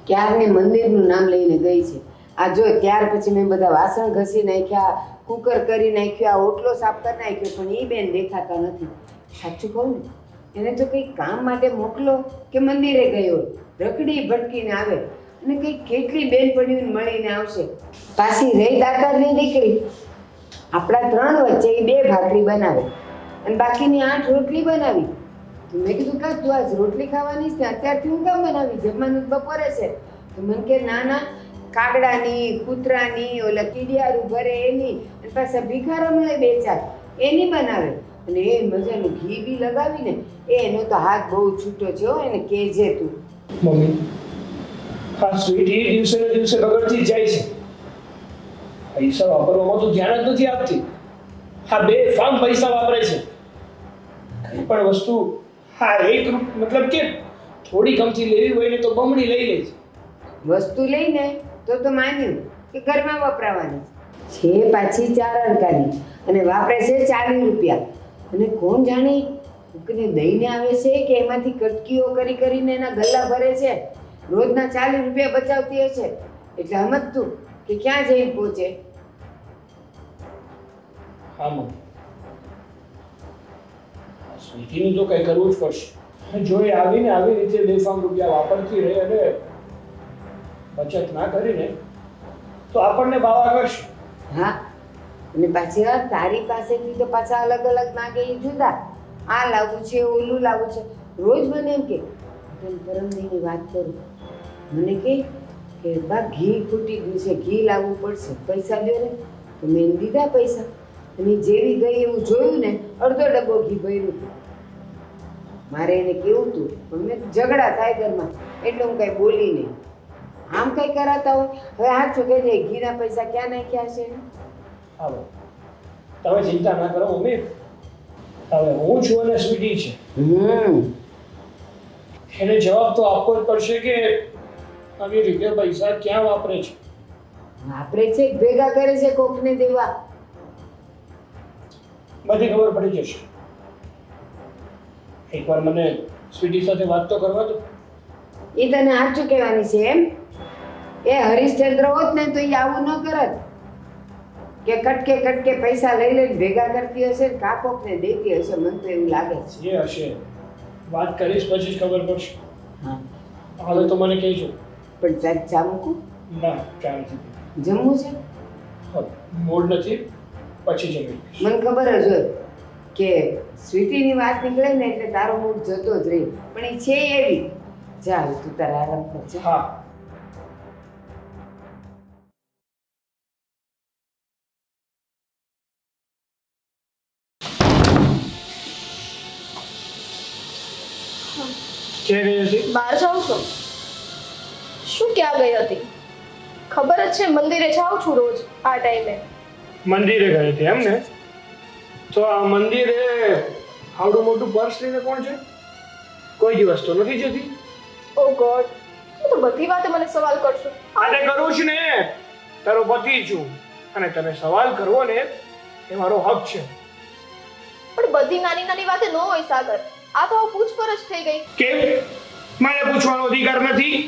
ક્યારની મંદિરનું નામ લઈને ગઈ છે. આ જો ત્યાર પછી મેં બધા વાસણ ઘસી નાખ્યા, કુકર કરી નાખ્યું, આ ઓટલો સાફ કરી નાખ્યો, પણ એ બેન દેખાતા નથી. સાચું કહું ને, એને તો કંઈક કામ માટે મોકલો કે મંદિરે ગયો, રખડી ભટકીને આવે અને કંઈક કેટલી બેનપણીઓને મળીને આવશે. પાછી રહી દાતારની દીકરી, આપણા 3 વચ્ચે એ 2 ભાખરી બનાવે અને બાકીની 8 રોટલી બનાવી. તો મેં કીધું કાં તું આજ રોટલી ખાવાની છે, અત્યારથી હું કામ બનાવી? જમવાનું બપોરે છે. તો મને કે ના ના, કાગડાની, કૂતરાની, ઓલા કીડિયારું ભરે એની, અને પાછા ભિખારા મળે 2-4 એની બનાવે. અને એ મજાનું ઘી બી લગાવીને એનો તો હાથ બહુ છૂટો છે હો. એને કહેજે તું.
મમ્મી, આ સ્વીટી દિવસે ને દિવસે બગડતી જ જાય છે. પૈસા વાપરવામાં તો ધ્યાન જ નથી આપતી. આ બેફામ પૈસા વાપરે છે. કઈ પણ વસ્તુ મતલબ કે થોડી ગમતી લેવી હોય ને તો બમણી લઈ લે છે.
વસ્તુ લઈને તો માન્યું કે ઘરમાં વપરાવાની છે. પાછી 4 અણકાની અને વાપરે છે 40 રૂપિયા. અને કોણ જાણે કોકને દઈને આવે છે કે એમાંથી કટકીઓ કરીને એના ગલ્લા ભરે છે? રોજના 40 રૂપિયા બચાવતી હશે એટલે સમજ તું કે ક્યાં જઈને પહોંચે.
હા મમ્મી, સ્વીટીનું તો કંઈ કરવું જ પડશે. જો એ આવીને આવી રીતે બેફામ રૂપિયા વાપરતી રહે અને બચત ના કરીને તો આપણને બાવા કરશે.
હા, અને પાછી તારી પાસેથી તો પાછા અલગ અલગ માગે એ જુદા. આ લાવવું છે, ઓલું લાવવું છે. રોજ મને એમ કે પરમદીની વાત કરું, મને કે બા ઘી ખૂટી ગયું છે, ઘી લાવવું પડશે, પૈસા દો ને. તો મેં દીધા પૈસા અને જેવી ગઈ એવું જોયું ને અડધો ડબ્બો ઘી ભર્યું હતું. મારે એને કેવું હતું પણ મેં ઝઘડા થાય ઘરમાં એટલે હું કાંઈ બોલી નહીં. આમ કંઈ કરાતા હોય. હવે હાચું કહેજે, ઘીના પૈસા ક્યાં નાખ્યા છે?
હા તમે ચિંતા ના કરો મમ્મી, હવે હું છું અને સ્વીટી છે, એને જવાબ તો આપવો જ પડશે કે આવી રીતે પૈસા ક્યાં વાપરે છે.
વાપરે છે કે ભેગા કરે છે કોકને દેવા?
બધી ખબર પડી જશે. એકવાર મને સ્વીટી સાથે વાત તો કરવા દો.
એ તને સાચું કહેવાની છે એમ? એ હરીશચંદ્ર હોત ને તો એ આવું ન કરત કે કટકે પૈસા લઈ લઈને ભેગા કરતી હશે ને કાકોકને દેતી હશે. મને તો એવું લાગે છે.
જે હશે વાત કરીશ પછી જ ખબર પડશે.
હા,
હાલે તો મને કહેજો.
પણ સાહેબ ચા મૂકું?
ના, ચા નથી.
જમવું છે?
મૂડ નથી, પછી જમી.
મને ખબર જ હોય કે સ્વીટીની વાત નીકળે ને એટલે તારો મૂડ જતો જ રહે, પણ એ છે એવી. ચાલ તું તારા આરામ કરજે.
હા. ક્યાં ગઈ હતી?
બહાર જાઉં છું. શું ક્યાં ગઈ હતી? ખબર જ છે મંદિરે જાઉં છું રોજ આ ટાઈમે.
મંદિરે ગઈ હતી એમ ને? તો આ મંદિરે આવડું મોટું પર્સ લઈને કોણ છે? કોઈ દિવસ તો નથી જતી.
ઓ ગોડ, હું તો બધી વાતે મને સવાલ કરશો.
આને કરું છું ને, તારો પતિ છું અને તને સવાલ કરવો ને એ મારો હક છે.
પણ બધી નાની નાની વાતે ન હોય સાગર. આ તો પૂછપરછ થઈ ગઈ.
કેમ? મને પૂછવાનો અધિકાર નથી?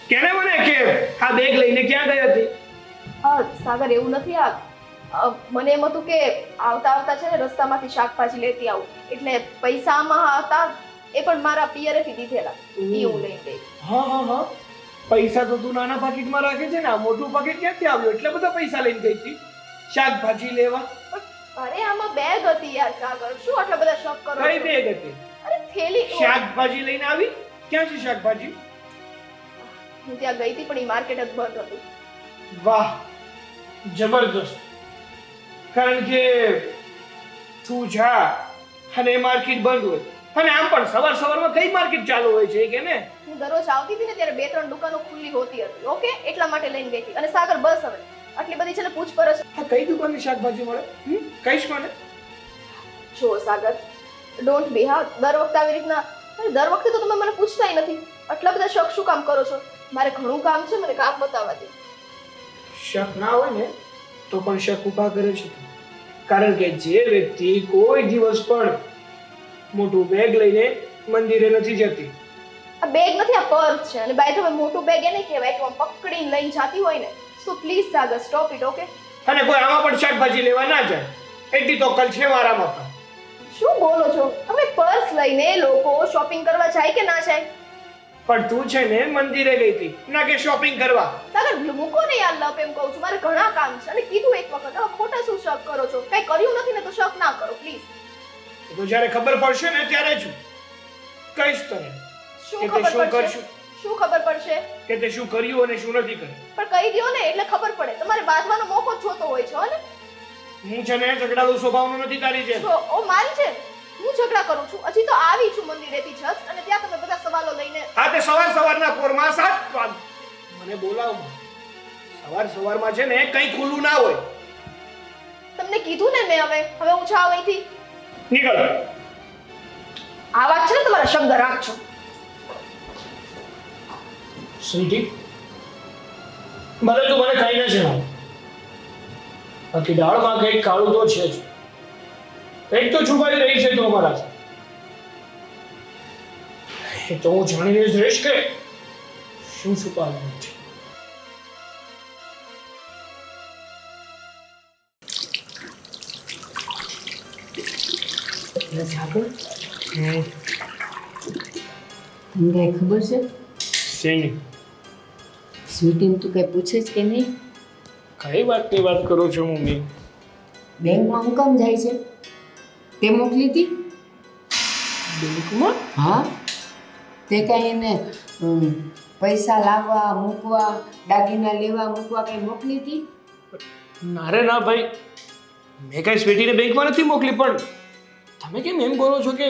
કેને મને કે આ બેગ લઈને ક્યાં ગઈ હતી?
સાગર એવું નથી. મને એમ હતું કે આવતા આવતા છે ને રસ્તામાંથી શાકભાજી લેતી આવું, એટલે પૈસા આમાં હતા એ પણ મારા પિયરેથી દીધેલા એ હું લઈ ગઈ.
હા, પૈસા તો તું નાના પાકીટમાં રાખે છે ને, આ મોટું પાકીટ ક્યાંથી આવ્યું? એટલે બધા પૈસા લઈને ગઈ હતી શાકભાજી લેવા?
અરે આમાં બેગ હતી યાર સાગર, શું આટલા બધા શક કરો છો?
કઈ બેગ હતી?
અરે થેલી.
શાકભાજી લઈને આવી? ક્યાં છે શાકભાજી?
હું ત્યાં ગઈ હતી પણ એ માર્કેટ જ બંધ હતું.
વાહ, જબરદસ્ત. કારણ કે તું જા અને માર્કેટ બંધ હોય, અને આમ પણ સવારમાં કઈ માર્કેટ ચાલુ હોય છે કે ને?
હું દરરોજ આવતી હતી ને ત્યારે 2-3 દુકાનો ખુલ્લી હોતી હતી. ઓકે, એટલા માટે લઈને ગઈ હતી. અને સાગર બસ હવે આટલી બધી છે ને પૂછપરછ.
હા, કઈ દુકાનની શાકભાજી મળે? કઈશ મને.
જો સાગર, ડોન્ટ બી. હા, દર વખતે આવી રીતના દર વખતે તો તમે મને પૂછતાય નથી. આટલા બધા શક શું કામ કરો છો? મારે ઘણું કામ છે, મને કામ બતાવવા દે.
શક ના હોય ને તો પણ શક ઊભા કરે છે. કારણ કે જે વ્યક્તિ કોઈ દિવસ પણ મોટું બેગ લઈને મંદિરે નથી જતી.
આ બેગ નથી, આ પર્સ છે. અને બાય ધ વે મોટું બેગ એને કહેવાય કે આમ પકડીને લઈને જાતી હોય ને. So please Sagar, stop it. Okay?
અને કોઈ આમાં પણ શાકભાજી લેવા ના જાય એટલી તો કલ છે મારામાં પણ.
શું બોલો છો તમે? પર્સ લઈને લોકો શોપિંગ કરવા જાય કે ના જાય?
પણ તું છે ને મંદિરે ગઈ હતી, ના કે શોપિંગ કરવા.
સાગર મૂકો ને યાર લપ, એમ કહું છું. મારે ઘણા કામ છે. અને કીધું એક વખત, હવે ખોટા શું શક કરો છો? કઈ કર્યું નથી ને તો શક ના કરો પ્લીઝ.
તો જ્યારે ખબર પડશે ને ત્યારે જ કહીશ તને
શું
કે તે
ખબર
શું
પડશે?
કરશું,
શું ખબર પડશે?
કે તે શું કર્યું અને શું નથી કર્યું.
પણ કહી દ્યો ને એટલે ખબર પડે. તમારે બાંધવાનો મોકો જ જોતો હોય છે ને?
હું છે ને ઝઘડાળુ સ્વભાવનો નથી તારી જેમ.
જો ઓ મારી છે, હું ઝઘડા કરું છું? હજી તો આવી છું મંદિરેથી જસ્ટ, અને ત્યાં તમે બધા સવાલો લઈને.
હા, તે સવારના પોરમાં 7 વાગે મને બોલાવ. સવારમાં છે ને કંઈ ખુલ્લું ના હોય.
તમને કીધું ને મેં. હવે હું જાઉં અહીંથી.
નીકળ.
આ વાત છે ને તમારા શબ્દ રાખજો.
સ્વીટી, ભલે તું મને ખાઈને છે બાકી દાળમાં કંઈક કાળું તો છે જ. કંઈક તો છુપાઈ રહી છે તું અમારાથી. એ તો હું જાણીને જ રહીશ કે શું છુપાવવાનું છે.
સાગર તને કઈ ખબર છે
શેની?
સ્વીટીને તું કઈ પૂછે છે કે નહીં?
કઈ વાતની વાત કરો છો મમ્મી?
બેંકમાં હું કામ જાય છે તે મોકલી હતી?
બેંકમાં?
હા, તે કાંઈ એને પૈસા લાવવા મૂકવા, દાગીના લેવા મૂકવા કંઈ મોકલી હતી?
ના રે ના ભાઈ, મેં કઈ સ્વીટીને બેંકમાં નથી મોકલી. પણ તમે કેમ એમ બોલો છો કે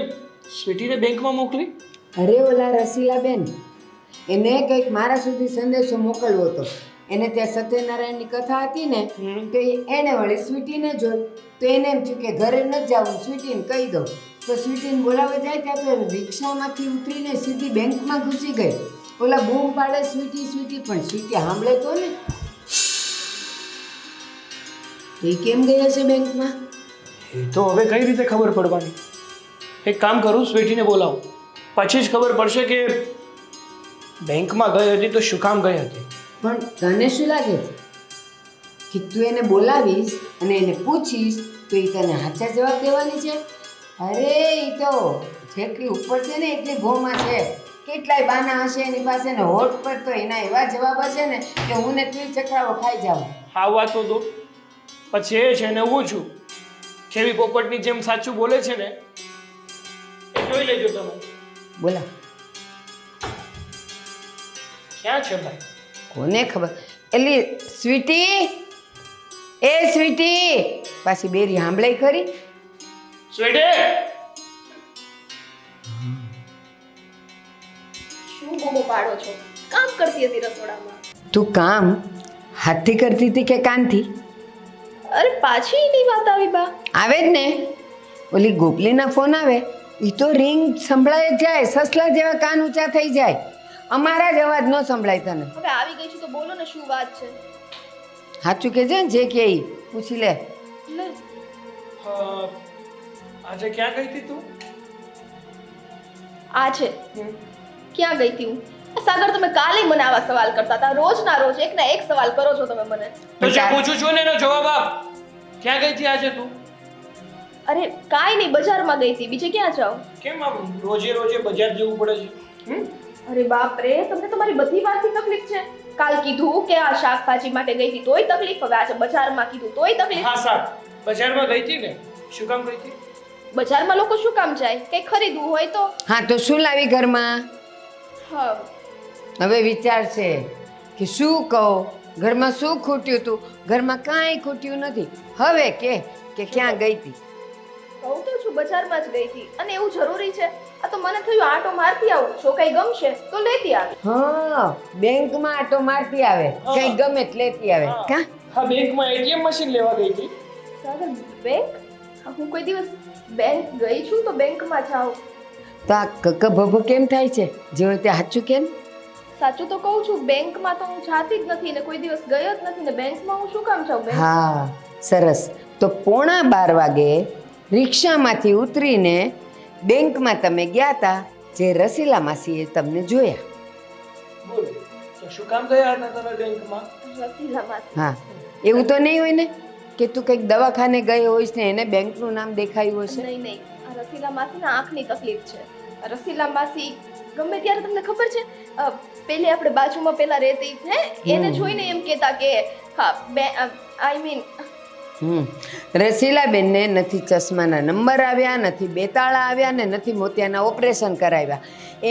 સ્વીટીને બેંકમાં મોકલી?
અરે ઓલા રસીલાબેન, એને કંઈક મારા સુધી સંદેશો મોકલવો હતો. એને ત્યાં સત્યનારાયણની કથા હતી ને, તો એને વળી સ્વીટીને જોઈ, તો એને એમ થયું કે ઘરે ન જવું, સ્વીટીને કહી દઉં. તો સ્વીટીને બોલાવવા જાય ત્યાં તો રિક્ષામાંથી ઉતરીને સીધી બેંકમાં ઘૂસી ગઈ. ઓલા બૂમ પાડે સ્વીટી સ્વીટી, પણ સ્વીટી સાંભળે તો ને. તો એ કેમ ગઈ હશે બેંકમાં?
એ તો હવે કઈ રીતે ખબર પડવાની? એક કામ કરું, સ્વીટીને બોલાવું, પછી જ ખબર પડશે કે બેંકમાં ગઈ હતી તો શું કામ ગઈ હતી.
પણ તને શું લાગે છે કે તું એને બોલાવીશ અને એને પૂછીશ તો એ તને સાચા જવાબ દેવાની છે? અરે એ તો જેટલી ઉપર છે ને એટલી ભોમાં છે. કેટલાય બાના હશે એની પાસે ને હોઠ પર તો એના એવા જવાબ હશે ને કે હું ને તું ચકરાવો ખાઈ જાઉં.
હા વાત તો દો, પછી એ છે ને હું છું. કેવી પોપટની જેમ સાચું બોલે છે ને એ જોઈ લેજો તમે.
બોલા,
ક્યાં છે ભાઈ?
કોને ખબર? એલી સ્વીટી, એ સ્વીટી, પાછી બેરી સાંભળાઈ ખરી?
સ્વીટી!
શું બોબો પાડો છો? કામ કરતી હતી રસોડામાં.
તું કામ હાથથી કરતી હતી કે કાનથી?
અરે પાછી એની વાત આવી બા.
આવે જ ને, ઓલી ગોપલીના ફોન આવે એ તો રિંગ સંભળાય જ જાય, સસલા જેવા કાન ઊંચા થઈ જાય. અમારા જ અવાજ ન સંભળાય તને.
હવે આવી ગઈ છું તો બોલો ને, શું વાત છે?
સાચું કહેજે ને, જે કે ઈ પૂછી લે.
લે,
આજે ક્યાં ગઈ હતી તું?
આ છે. ક્યાં ગઈ હતી હું? સાગર, તમે કાલે મને આવા સવાલ કરતા હતા. રોજના રોજ એક ના એક સવાલ કરો છો તમે મને.
તો જે પૂછું છું ને એનો જવાબ આપ. ક્યાં ગઈ હતી આજે તું?
અરે કાઈ નહીં, બજારમાં ગઈ હતી. બીજે ક્યાં જાઉં?
કેમ આમ રોજે રોજે બજાર જવું પડે છે?
અરે બાપ રે, તમને તમારી બધી વાતથી તકલીફ છે. કાલ કીધું કે આ શાકભાજી માટે ગઈ હતી તોય તકલીફ, હવે આજે બજારમાં કીધું તોય તકલીફ.
હા સાહેબ, બજારમાં ગઈ હતી ને, શું કામ ગઈ હતી?
બજારમાં લોકો શું કામ જાય? કઈ ખરીદવું હોય તો.
હા, તો શું લાવી ઘરમાં?
હા,
હવે વિચાર છે કે શું કહું, ઘરમાં શું ખૂટ્યું હતું? ઘરમાં કાંઈ ખૂટ્યું નથી. હવે કે ક્યાં ગઈ હતી?
કહું તો છું, બજારમાં જ ગઈ હતી. અને એવું જરૂરી છે? આ તો મને થયું આટો મારતી આવું, જો કઈ ગમશે તો લેતી આવી.
હા, બેંકમાં આટો મારતી આવે, કઈ ગમે તે લેતી આવે. કા?
હા, બેંકમાં એટીએમ મશીન લેવા ગઈ હતી.
સાગર, બેંક? હું કોઈ દિવસ બેંક ગઈ છું તો બેંકમાં જાઉં?
તો આ કક ભભો કેમ થાય છે? જે હોય તે સાચું કેમ?
સાચું તો કહું છું, બેંકમાં તો હું જાતી જ નથી ને કોઈ દિવસ ગઈ જ નથી ને બેંકમાં હું શું કામ જાઉં?
હા, સરસ. તો 11:15 વાગે રિક્ષામાંથી ઉતરીને બેંકમાં તમે ગયા હતા, જે રસીલા માસીએ તમને જોયા.
બોલ, તો શું કામ ગયા હતા તમે બેંકમાં?
રસીલામાં.
હા, એવું તો નહીં હોય ને કે તું કંઈક દવાખાને ગઈ હોઈશ ને એને બેંકનું નામ દેખાયું હશે?
નહીં નહીં, આ રસીલા માસીના આંખની તકલીફ છે. આ રસીલા માસી ગમે ત્યારે તમને ખબર છે, પેલે આપણે બાજુમાં પેલા રહેતી હે, એને જોઈને એમ કહેતા કે હા આઈ મીન
રસીલાબેનને નથી ચશ્માના નંબર આવ્યા, નથી બેતાળા આવ્યા ને નથી મોતિયાના ઓપરેશન કરાવ્યા.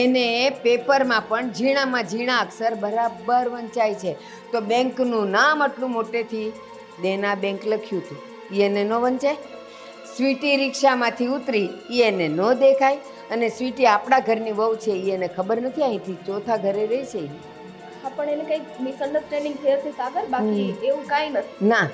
એને પેપરમાં પણ ઝીણામાં ઝીણા અક્ષર બરાબર વંચાય છે. તો બેંકનું નામ આટલું મોટેથી દેના બેંક લખ્યું હતું, એને ન વંચાય? સ્વીટી રિક્ષામાંથી ઉતરી, એને ન દેખાય? અને સ્વીટી આપણા ઘરની વહુ છે, એને ખબર નથી અહીંથી ચોથા ઘરે રહે છે.
હા, પણ એને કંઈક મિસઅન્ડરસ્ટેન્ડિંગ થઈ હશે સાગર, બાકી એવું કાંઈ નથી.
ના,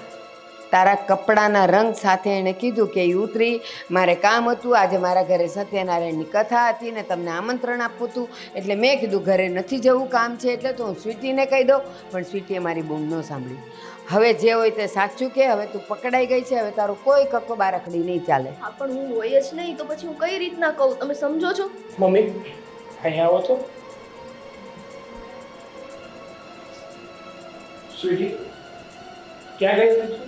તારા કપડાના રંગ સાથે એણે કીધું કે ઉતરી, મારે કામ હતું, આજે મારા ઘરે સત્યનારાયણની કથા હતી ને તમને આમંત્રણ આપવું હતું, એટલે મેં કીધું ઘરે નથી જવું, કામ છે એટલે તો હું સ્વીટીને કહી દઉં. પણ સ્વીટીએ મારી બૂમ ન સાંભળી. હવે જે હોય તે સાચું કે, હવે તું પકડાઈ ગઈ છે, હવે તારો કોઈ કક્કો બારખડી નહીં ચાલે.
હા, પણ હું હોય જ નહીં તો પછી હું કઈ રીતના કહું? તમે સમજો છો?
મમ્મી, અહીંયા આવો તો સ્વીટી ક્યાં ગઈ હતી?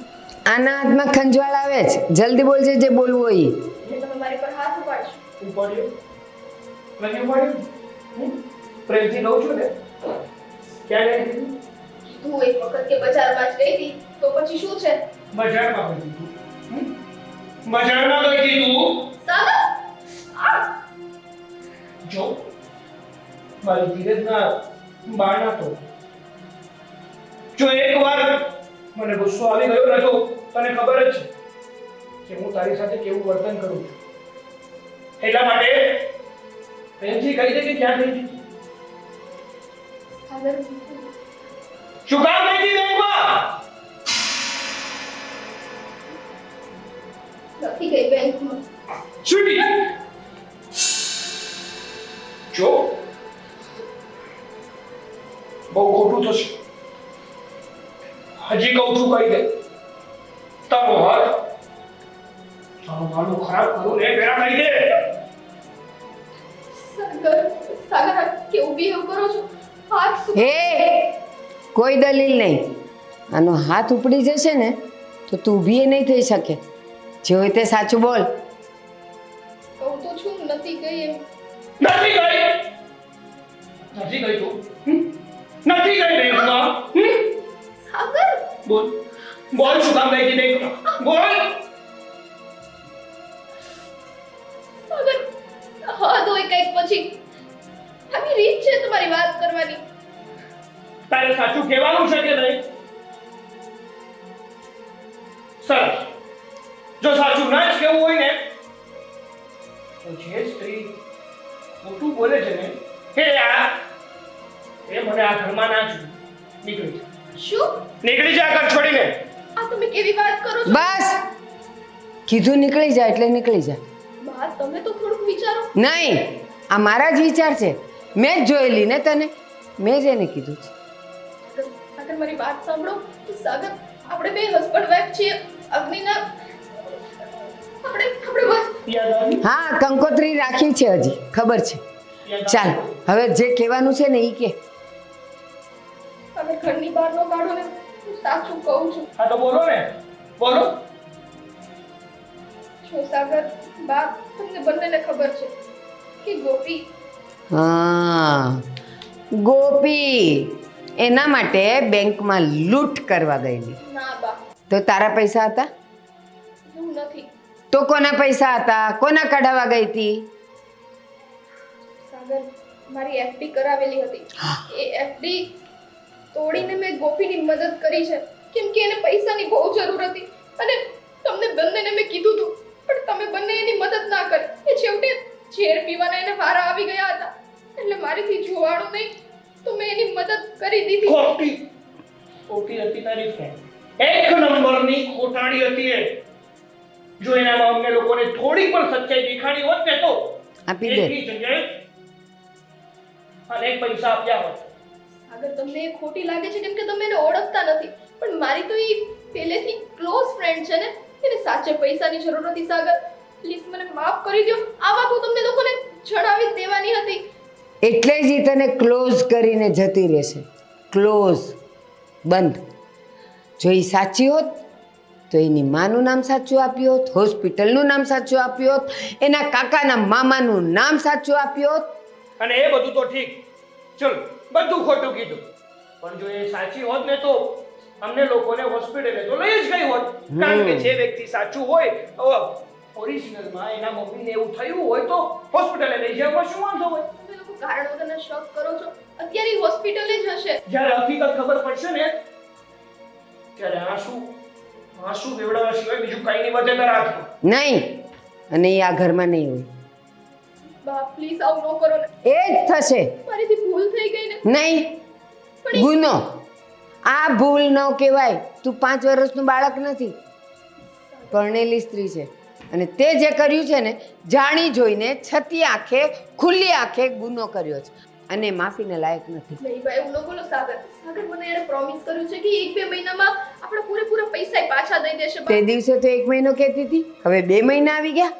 આના હાથમાં ખંજવાળ આવે છે, જલ્દી બોલજે જે બોલવું હોય એ.
એટલે તમે મારી પર હાથ ઉપાડશો.
ઉપાડ્યો નથી ઉપાડ્યું? પ્રેમથી કહું છું ને. ક્યાં ગઈ હતી?
તું એક વખત કે બજારમાં જ ગઈ હતી તો પછી શું છે?
બજારમાં ગઈ હતી. બજારમાં ગઈ હતી તું?
સાગર આ
જો મારી ધીરજના બાર ના તો જો એકવાર મને ગુસ્સો આવી ગયો ને તો તને ખબર જ છે કે હું તારી સાથે કેવું વર્તન કરું છું. એટલા માટે પ્રેમથી કહી દે કે ક્યાં ગઈ હતી?
સાગર
શું કામ ગઈ હતી બેંકમાં?
નથી ગઈ બેંકમાં.
છૂટી જો બહુ ખોટું થશે. હજી કહું છું કહી દે તારો માનું ખરાબ કરું ને પેલા કહી દે.
સાગર સાગર આ કેવું બિહેવ કરો છો? હાથ શું
હે કોઈ દલીલ નહીં. આનો હાથ ઉપડી જશે ને તો તું ઊભી નહીં થઈ શકે. જે હોય તે સાચું બોલ.
કહું તો છું નથી ગઈ એમ.
નથી ગઈ તું નથી ગઈ બેંકમાં.
સાગર
બોલ શું કામ ગઈ હતી બેંકમાં? બોલ.
સાગર હદ હોય કંઈક પછી આવી રીત છે તમારી વાત કરવાની.
તારે સાચું કહેવાનું છે કે નહીં? સરસ. જો સાચું ના જ કહેવું હોય ને તો જે સ્ત્રી ખોટું બોલે છે ને એ મને આ ઘરમાં ના છું. નીકળી જા.
શું
નીકળી જા ઘર છોડીને.
આ તમે કેવી વાત કરો છો?
બસ કીધું નીકળી જા એટલે નીકળી જા.
બા તમે તો થોડુંક વિચારો.
નહીં, આ મારા જ વિચાર છે. મેં જ જોયેલી ને તને, મેં જ એને કીધું છે.
સાગર મારી વાત સાંભળો. સાગર આપણે બે હસબન્ડ વાઈફ છીએ. અગ્નિના આપણે બસ
યાદ આવી?
હા કંકોત્રી રાખી છે હજી, ખબર છે. ચાલ હવે જે કહેવાનું છે ને એ કે.
સાગર ઘરની બહાર નો કાઢો ને. હું સાચું કહું છું.
હા તો બોલો ને, બોલો.
જો સાગર બા તમને બંનેને ખબર છે કે ગોપી
હા ગોપી એના માટે બેંકમાં લૂંટ કરવા ગયેલી.
ના બા
તો તારા પૈસા હતા?
એવું નથી.
તો કોના પૈસા હતા? કોના કઢાવા ગઈ હતી?
સાગર મારી એફડી કરાવેલી હતી. એ એફડી તોડીને મેં ગોપીની મદદ કરી છે કેમ કે એને પૈસાની બહુ જરૂર હતી અને તમને બંનેને મેં કીધું હતું પણ તમે બંને એની મદદ ના કરી. એ છેવટે ઝેર પીવાના એને વારા આવી ગયા હતા એટલે મારીથી જોવાડું નહીં તો મેં એની મદદ કરી દીધી.
ખોટી હતી તારી ફ્રેન્ડ. એક નંબરની ખોટાડી હતી એ. જો એનામાં અમને લોકોને થોડી પણ સચ્ચાઈ દેખાડી હોત ને તો
આપી દે.
એકી જગ્યાએ અનેક પૈસા આપ્યા હોત.
સાગર તમને એ ખોટી લાગે છે કેમ કે તમે એને ઓળખતા નથી પણ મારી તો એ પહેલેથી ક્લોઝ ફ્રેન્ડ છે ને. એને સાચે પૈસાની જરૂર હતી. સાગર પ્લીઝ મને માફ કરી દો. આ વાત હું તમને લોકોને જણાવી જ દેવાની હતી.
એટલે જ ઈ તને ક્લોઝ કરીને જતી રહેશે. ક્લોઝ બંધ. જો એ સાચી હોત તો એની માનું નામ સાચું આપ્યું હોત, હોસ્પિટલનું નામ સાચું આપ્યું હોત, એના કાકાના મામાનું નામ સાચું આપ્યું હોત.
અને એ બધું તો ઠીક, ચલ બધું ખોટું કીધું, પણ જો એ સાચી હોત ને તો અમને લોકોને હોસ્પિટલે તો લઈ જ ગઈ હોત. કારણ કે જે વ્યક્તિ સાચું હોય ઓરિજિનલમાં એના મમ્મીને એવું થયું હોય તો હોસ્પિટલે લઈ જવામાં શું વાંધો હોય?
તમે લોકો કારણ વગરના શક કરો છો. અત્યારે હોસ્પિટલે જ હશે.
જ્યારે હકીકત ખબર પડશે ને ત્યારે આંસુ વેવડાવવા સિવાય બીજું કઈ નહીં વધે તારા હાથમાં.
નહીં, અને એ આ ઘરમાં નહીં હોય.
બા પ્લીઝ આવું ન કરો ને.
એ જ થશે.
મારીથી ભૂલ થઈ ગઈ ને.
નહીં, ગુનો. આ ભૂલ ન કહેવાય. તું 5 વર્ષનું બાળક નથી, પરણેલી સ્ત્રી છે અને તે જે કર્યું છે ને જાણી જોઈને છતી આંખે ખુલ્લી આંખે ગુનો કર્યો છે અને માફીને લાયક નથી.
નહીં ભાઈ એવું ન બોલો. સાગર મને એને પ્રોમિસ કર્યું છે કે 1-2 મહિનામાં આપણા પૂરેપૂરા પૈસા પાછા દઈ દેશે.
તે દિવસે તો 1 મહિનો કહેતી હતી, હવે 2 મહિના આવી ગયા.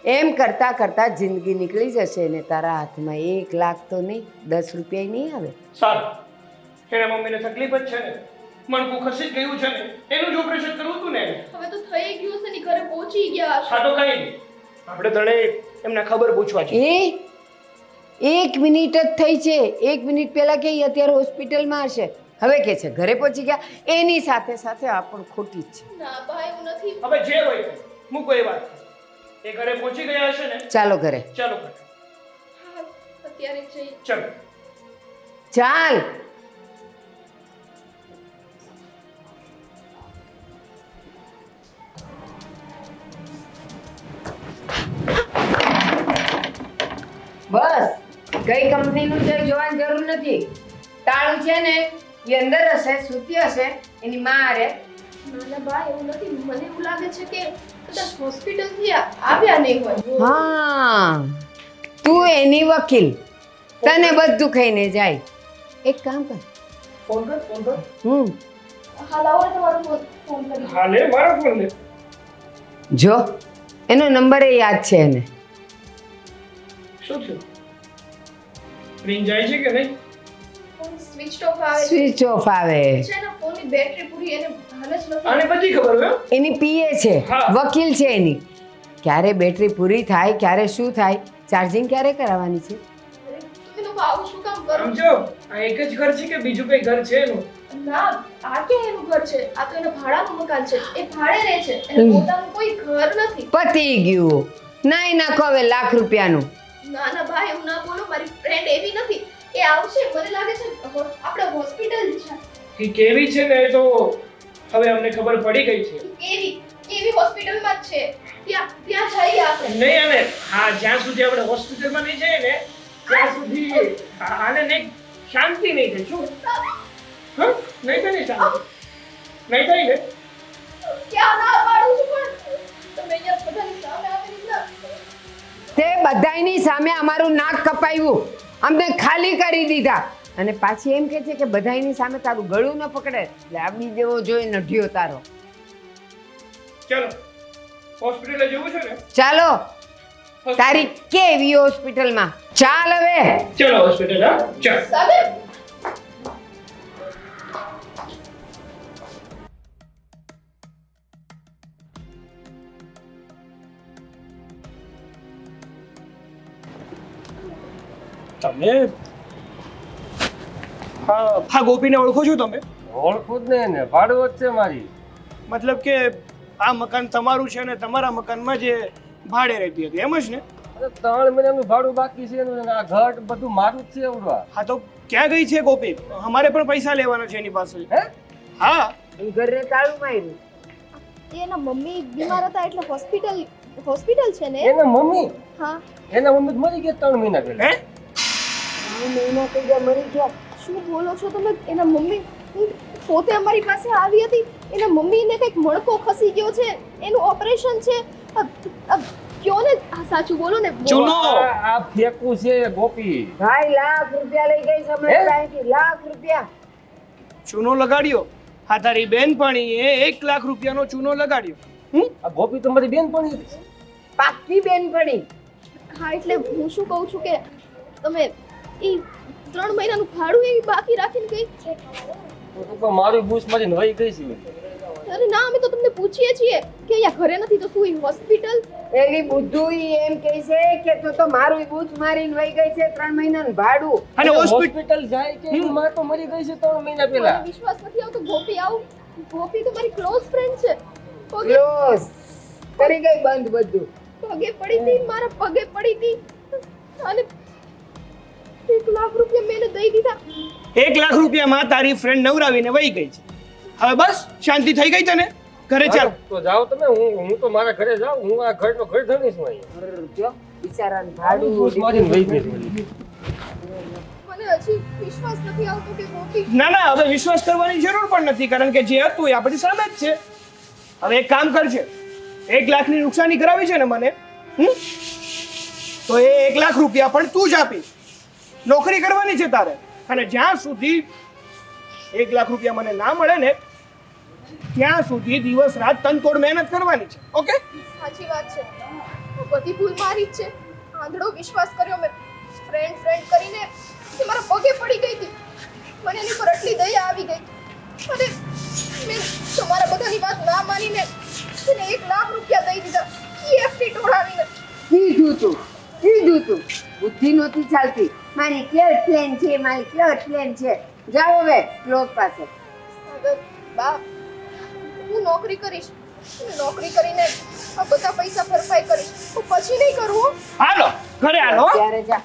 એમ કરતાં કરતાં જિંદગી નીકળી જશે ને તારા હાથમાં 1 લાખ તો નહીં 10 રૂપિયા નહીં આવે.
સારું એના મમ્મીને તકલીફ જ છે ને, મણકું ખસી જ ગયું છે ને, એનું જ ઓપરેશન કરવું હતું ને.
હવે તો થઈ ગયું છે ને, ઘરે પહોંચી ગયા હશે.
હા તો કઈ નહીં, આપણે તને એમના ખબર પૂછવા છે.
એ 1 મિનિટ જ થઈ છે. 1 મિનિટ પહેલા કે ઈ અત્યારે હોસ્પિટલમાં હશે, હવે કે છે ઘરે પહોંચી ગયા. એની સાથે સાથે આ પણ ખોટી જ છે.
ના ભાઈ હું નથી.
હવે જે હોય તે, મૂકો એ વાત. એ ઘરે પહોંચી ગયા હશે ને,
ચાલો ઘરે
ચાલો
હા, અત્યારે જ જઈએ.
ચાલો.
ચાલ. બસ કઈ કંપનીનું છે એ જોવાની જરૂર નથી. તાળું છે ને એ અંદર હશે, સૂતી હશે એની માં હારે.
ના ના ભાઈ એવું નથી. મને એવું લાગે છે કે કદાચ હોસ્પિટલથી આવ્યા નહીં હોય.
હા, તું એની વકીલ, તને બધું ખાઈને જાય. એક કામ કર.
ફોન કર, ફોન કર.
હા લાવો ને તમારો ફોન કરી.
હા લે, મારો ફોન લે.
જો એનો નંબર એ યાદ છે એને.
શું થયું? રિંગ જાય છે કે નહીં?
ફોન સ્વિચ ઓફ આવે છે.
સ્વિચ ઓફ આવે.
છે ને ફોનની બેટરી પૂરી એને હાલ જ નથી.
આને બધી ખબર હોય હો?
એની પીએ છે,
હા.
વકીલ છે એની. ક્યારે બેટરી પૂરી થાય, ક્યારે શું થાય, ચાર્જિંગ ક્યારે કરાવવાની છે?
અરે, તમે લોકો આવું શું કામ કરો?
આમ જો આ એક જ ઘર છે કે બીજું કઈ ઘર છે એનું?
ના આ કે એનું ઘર છે, આ તો એના ભાડાનું મકાન છે. એ ભાડે રહે છે, એને પોતાનું કોઈ ઘર નથી.
પતી ગયું. નાઈ નાખો હવે લાખ રૂપિયાનું.
ના ના ભાઈ હું ના બોલું. મારી ફ્રેન્ડ એવી નથી. એ આવશે, મને લાગે છે આપણે હોસ્પિટલ છે.
એ કેવી છે ને એ તો હવે અમને ખબર પડી ગઈ છે.
એવી હોસ્પિટલમાં જ છે. ત્યાં જઈએ આપણે.
નહીં આને, હા જ્યાં સુધી આપણે હોસ્પિટલમાં નહીં જઈએ ને ત્યાં સુધી આને નહીં શાંતિ નહીં થાય. શું હા નહીં થાય ને શાંતિ? નહીં થાય ને?
ક્યાં ના પાડું છું પણ તમે અહીંયા બધાની સામે આવી રીતના.
તે બધાયની સામે અમારું નાક કપાવ્યું, અમને ખાલી કરી દીધા, અને પાછી એમ કહે છે કે બધાયની સામે તારું ગળું ન પકડે. એટલે આબી જેવો જોઈ નઢ્યો તારો.
ચલો હોસ્પિટલે જવું છે ને?
ચાલો તારી કેવી હોસ્પિટલમાં. ચાલ હવે.
ચલો હોસ્પિટલ. હા ચાલ.
સામે
તમે હા ગોપીને ઓળખો છો તમે?
ઓળખું જ ને, ભાડું જ છે મારી.
મતલબ કે આ મકાન તમારું છે ને તમારા મકાનમાં જે ભાડે રહેતી હતી એમ જ ને?
અરે 3 મહિનાનું ભાડું બાકી છે એનું, અને આ ઘર બધું મારું જ છે એવડું.
હા તો ક્યાં ગઈ છે ગોપી? અમારે પણ પૈસા લેવાના છે એની પાસે.
હે?
હા
એ ઘરને તાળું માર્યું.
એના મમ્મી બીમાર હતા એટલે હોસ્પિટલ છે ને.
એના મમ્મી
હા
એના મમ્મી તો મરી ગયા 3 મહિના પહેલા.
હે?
3 મહિના થઈ ગયા મરી ગયા.
શું બોલો છો તમે? એના મમ્મી હું પોતે અમારી પાસે આવી હતી. એના મમ્મીને કંઈક મણકો ખસી ગયો છે, એનું ઓપરેશન છે. કયો ને સાચું બોલો ને.
ચૂનો.
આ ફેકું છે ગોપી.
ભાઈ લાખ રૂપિયા લઈ ગઈ છે
હે?
અહીંથી. લાખ રૂપિયા.
ચૂનો લગાડ્યો? હા તારી બેનપણીએ 1 લાખ રૂપિયાનો ચૂનો લગાડ્યો.
આ ગોપી તમારી બેનપણી હતી.
પાક્કી બેનપણી.
હા એટલે હું શું કહું છું કે તમે એ 3 મહિનાનું ભાડું એવી બાકી રાખીને ગઈ.
તો તો પણ મારી બૂસ મારીને વહી ગઈ છે.
અરે ના અમે તો તમને પૂછીએ છીએ કે અહીંયા ઘરે નથી તો શું હોસ્પિટલ.
એની બુદ્ધુ ઈ એમ કહે છે કે તું તો મારું બૂચ મારીને વહી ગઈ છે 3 મહિનાનું ભાડું.
અને
હોસ્પિટલ જાય કે એની માં તો મરી ગઈ છે 3 મહિના પહેલા.
મને વિશ્વાસ નથી આવતો. ગોપી આવું. ગોપી તો મારી ક્લોઝ ફ્રેન્ડ છે.
ક્લોઝ કરી ગઈ બંધ બધું.
પગે પડી હતી, મારા પગે પડી હતી અને 1 લાખ રૂપિયા મેં એને દઈ દીધા.
1 લાખ રૂપિયામાં તારી ફ્રેન્ડ નવરાવીને વહી ગઈ છે. હવે બસ શાંતિ થઈ ગઈ તને? ઘરે ચાલ.
તો જાઓ તમે, હું તો મારા ઘરે જાઉં. હું આ ઘરનો ઘર ધણીશ હું અહીંયા.
જો બિચારાને
મારી બૂસ
ભાડું
મારીને વહી ગઈ.
મને હજી વિશ્વાસ નથી આવતો કે ગોપી.
ના ના હવે વિશ્વાસ કરવાની જરૂર પણ નથી, કારણ કે જે હતું એ આપણી સામે જ છે. હવે એક કામ કરજે, 1 લાખની નુકસાની કરાવી છે ને મને, તો એ 1 લાખ રૂપિયા પણ તું જ આપીશ. નોકરી કરવાની છે તારે, અને જ્યાં સુધી 1 લાખ રૂપિયા મને ના મળે ને ત્યાં સુધી દિવસ રાત તનતોડ મહેનત કરવાની છે. ઓકે?
સાચી વાત છે. બધી ભૂલ મારી જ છે. આંધળો વિશ્વાસ કર્યો મેં. ફ્રેન્ડ કરીને તે મારા પગે પડી ગઈ હતી. મને એની પર આટલી દયા આવી ગઈ અને મેં તમારા બધાની વાત ના માનીને તેને 1 લાખ રૂપિયા દઈ દીધા. EFT ટોળાવીને.
કીધું તું બુદ્ધિ નહોતી ચાલતી. મારી ક્લિયર પ્લેન છે. જાઓ હવે ક્લોઝ પાસે.
સાગર, બા, હું નોકરી કરીશ. નોકરી કરીને આ બધા પૈસા ભરપાઈ કરીશ. હું પછી નહીં કરું હો.
હાલો ઘરે હાલો
ત્યારે જા.